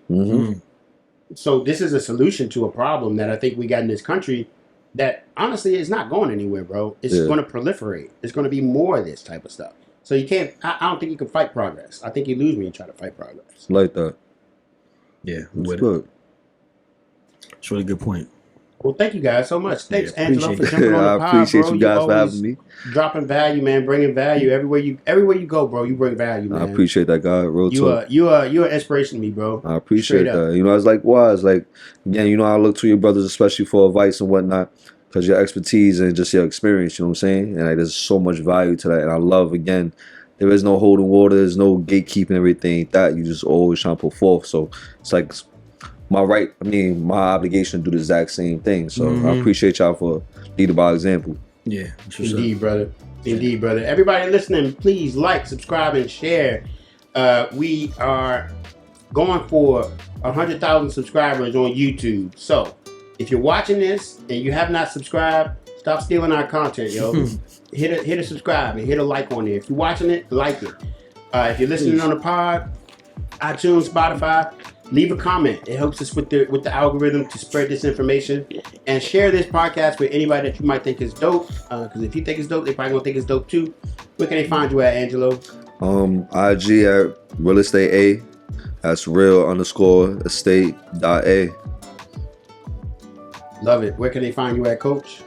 So this is a solution to a problem that I think we got in this country that honestly is not going anywhere, bro. It's going to proliferate. There's going to be more of this type of stuff. So you can't, I don't think you can fight progress. I think you lose when you try to fight progress. Like that. Yeah, that's good. It's a really good point. Well, thank you guys so much. Thanks, Angelo, for jumping on the pod, I appreciate bro. you guys for having me. Dropping value, man. Bringing value everywhere you go, bro. You bring value, man. I appreciate that, guy. Real talk. You're an inspiration to me, bro. I appreciate that. It's likewise. Like, again, I look to your brothers, especially for advice and whatnot, because your expertise and just your experience. You know what I'm saying? And there's so much value to that. And I love, again, there is no holding water. There's no gatekeeping everything. That you just always trying to put forth. So it's like my obligation to do the exact same thing. So I appreciate y'all for leading by example. Yeah. Indeed, brother. Indeed, brother. Everybody listening, please like, subscribe, and share. We are going for 100,000 subscribers on YouTube. So If you're watching this and you have not subscribed, stop stealing our content, yo. hit a subscribe and hit a like on there. If you're watching it, like it. If you're listening on the pod, iTunes, Spotify, leave a comment. It helps us with the algorithm to spread this information, and share this podcast with anybody that you might think is dope. Because if you think it's dope, they probably gonna think it's dope too. Where can they find you at, Angelo? IG at real estate A. That's real_estate.a. Love it. Where can they find you at, Coach?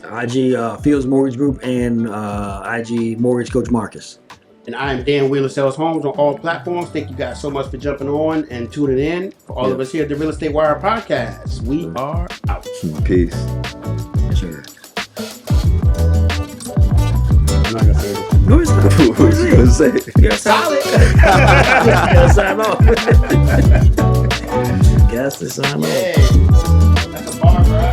IG Fields Mortgage Group and IG Mortgage Coach Marcus. And I am Dan Wheeler Sells Homes on all platforms. Thank you guys so much for jumping on and tuning in. For all of us here at the Real Estate Wire podcast, we are out. Peace. Yes, sir. I'm not gonna say it. No, it's not. What was you gonna say? Solid. Gotta sign off. Gas to sign off. Yeah. That's a bar, bro.